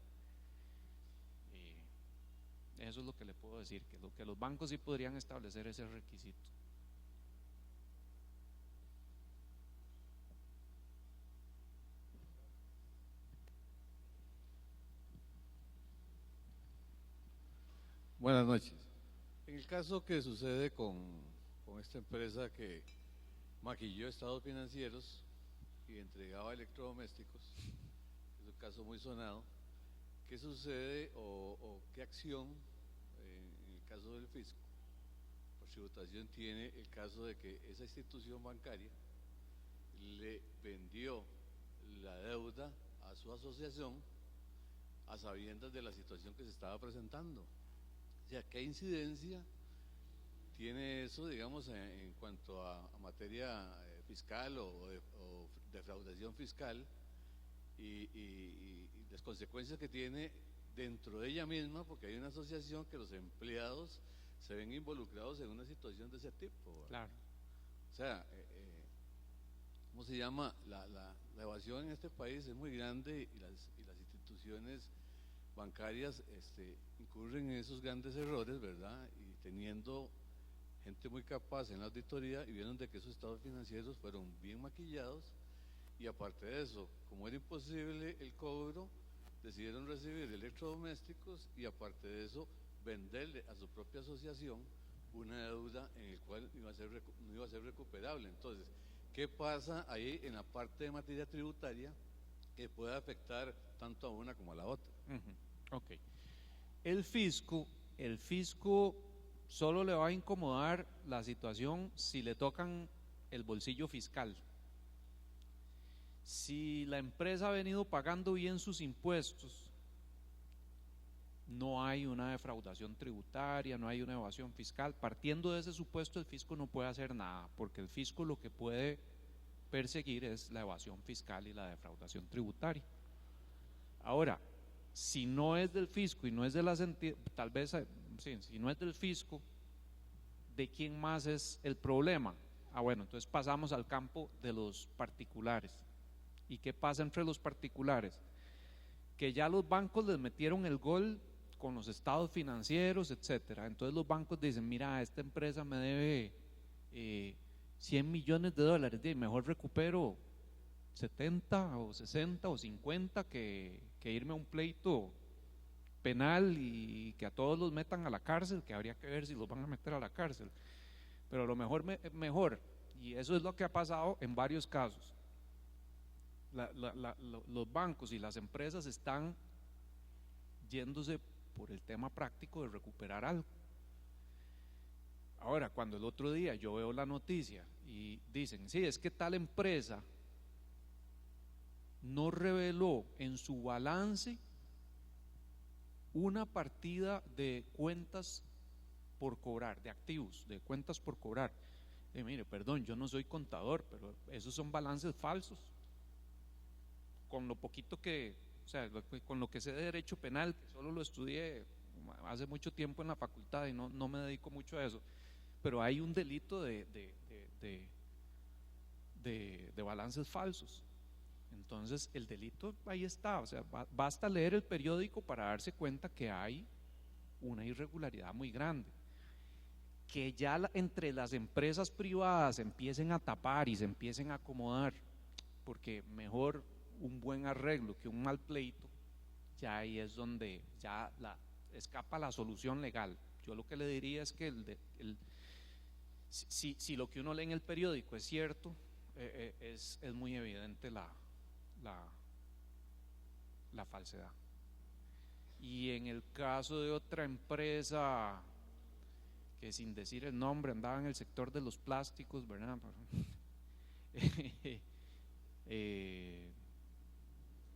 S2: Eso es lo que le puedo decir, que los bancos sí podrían establecer ese requisito.
S8: Buenas noches. En el caso que sucede con esta empresa que maquilló estados financieros y entregaba electrodomésticos, es un caso muy sonado, ¿qué sucede o qué acción en el caso del fisco por tributación tiene el caso de que esa institución bancaria le vendió la deuda a su asociación a sabiendas de la situación que se estaba presentando? O sea, ¿qué incidencia tiene eso, digamos, en cuanto a materia fiscal o defraudación fiscal y las consecuencias que tiene dentro de ella misma, porque hay una asociación que los empleados se ven involucrados en una situación de ese tipo, ¿verdad?
S2: Claro.
S8: O sea, ¿cómo se llama? La evasión en este país es muy grande y las instituciones bancarias incurren en esos grandes errores, ¿verdad? Y teniendo gente muy capaz en la auditoría y vieron de que esos estados financieros fueron bien maquillados y aparte de eso, como era imposible el cobro, decidieron recibir electrodomésticos y aparte de eso venderle a su propia asociación una deuda en el cual no iba a ser recuperable. Entonces, ¿qué pasa ahí en la parte de materia tributaria que puede afectar tanto a una como a la otra?
S2: Ok. El fisco solo le va a incomodar la situación si le tocan el bolsillo fiscal. Si la empresa ha venido pagando bien sus impuestos, no hay una defraudación tributaria, no hay una evasión fiscal. Partiendo de ese supuesto, el fisco no puede hacer nada, porque el fisco lo que puede perseguir es la evasión fiscal y la defraudación tributaria. Ahora, si no es del fisco y no es de las entidades, tal vez, sí, si no es del fisco, ¿de quién más es el problema? Bueno, entonces pasamos al campo de los particulares. ¿Y qué pasa entre los particulares? Que ya los bancos les metieron el gol con los estados financieros, etcétera. Entonces los bancos dicen, mira, esta empresa me debe 100 millones de dólares, mejor recupero 70 o 60 o 50 que irme a un pleito penal y que a todos los metan a la cárcel, que habría que ver si los van a meter a la cárcel, pero lo mejor, y eso es lo que ha pasado en varios casos. Los bancos y las empresas están yéndose por el tema práctico de recuperar algo. Ahora, cuando el otro día yo veo la noticia y dicen, sí, es que tal empresa no reveló en su balance una partida de cuentas por cobrar, de activos, de cuentas por cobrar. Mire, perdón, yo no soy contador, pero esos son balances falsos. Con lo poquito que, o sea, con lo que sé de derecho penal, que solo lo estudié hace mucho tiempo en la facultad y no me dedico mucho a eso, pero hay un delito de balances falsos. Entonces el delito ahí está, o sea, basta leer el periódico para darse cuenta que hay una irregularidad muy grande. Que ya entre las empresas privadas empiecen a tapar y se empiecen a acomodar, porque mejor un buen arreglo que un mal pleito, ya ahí es donde ya escapa la solución legal. Yo lo que le diría es que si lo que uno lee en el periódico es cierto, es muy evidente la falsedad. Y en el caso de otra empresa que, sin decir el nombre, andaba en el sector de los plásticos, ¿verdad?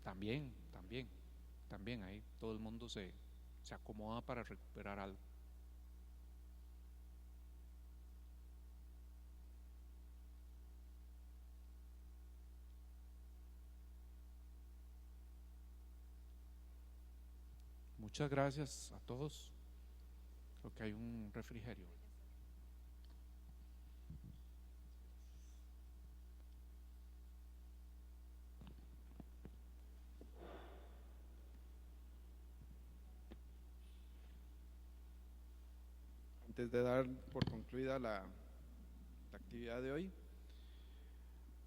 S2: También ahí todo el mundo se acomoda para recuperar algo. Muchas gracias a todos. Creo que hay un refrigerio.
S1: Antes de dar por concluida la actividad de hoy,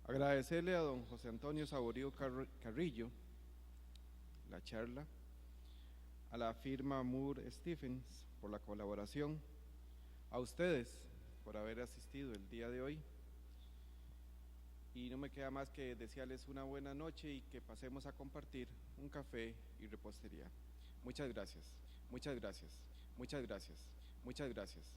S1: agradecerle a don José Antonio Saborío Carrillo la charla, a la firma Moore Stephens por la colaboración, a ustedes por haber asistido el día de hoy, y no me queda más que desearles una buena noche y que pasemos a compartir un café y repostería. Muchas gracias, muchas gracias, muchas gracias, muchas gracias.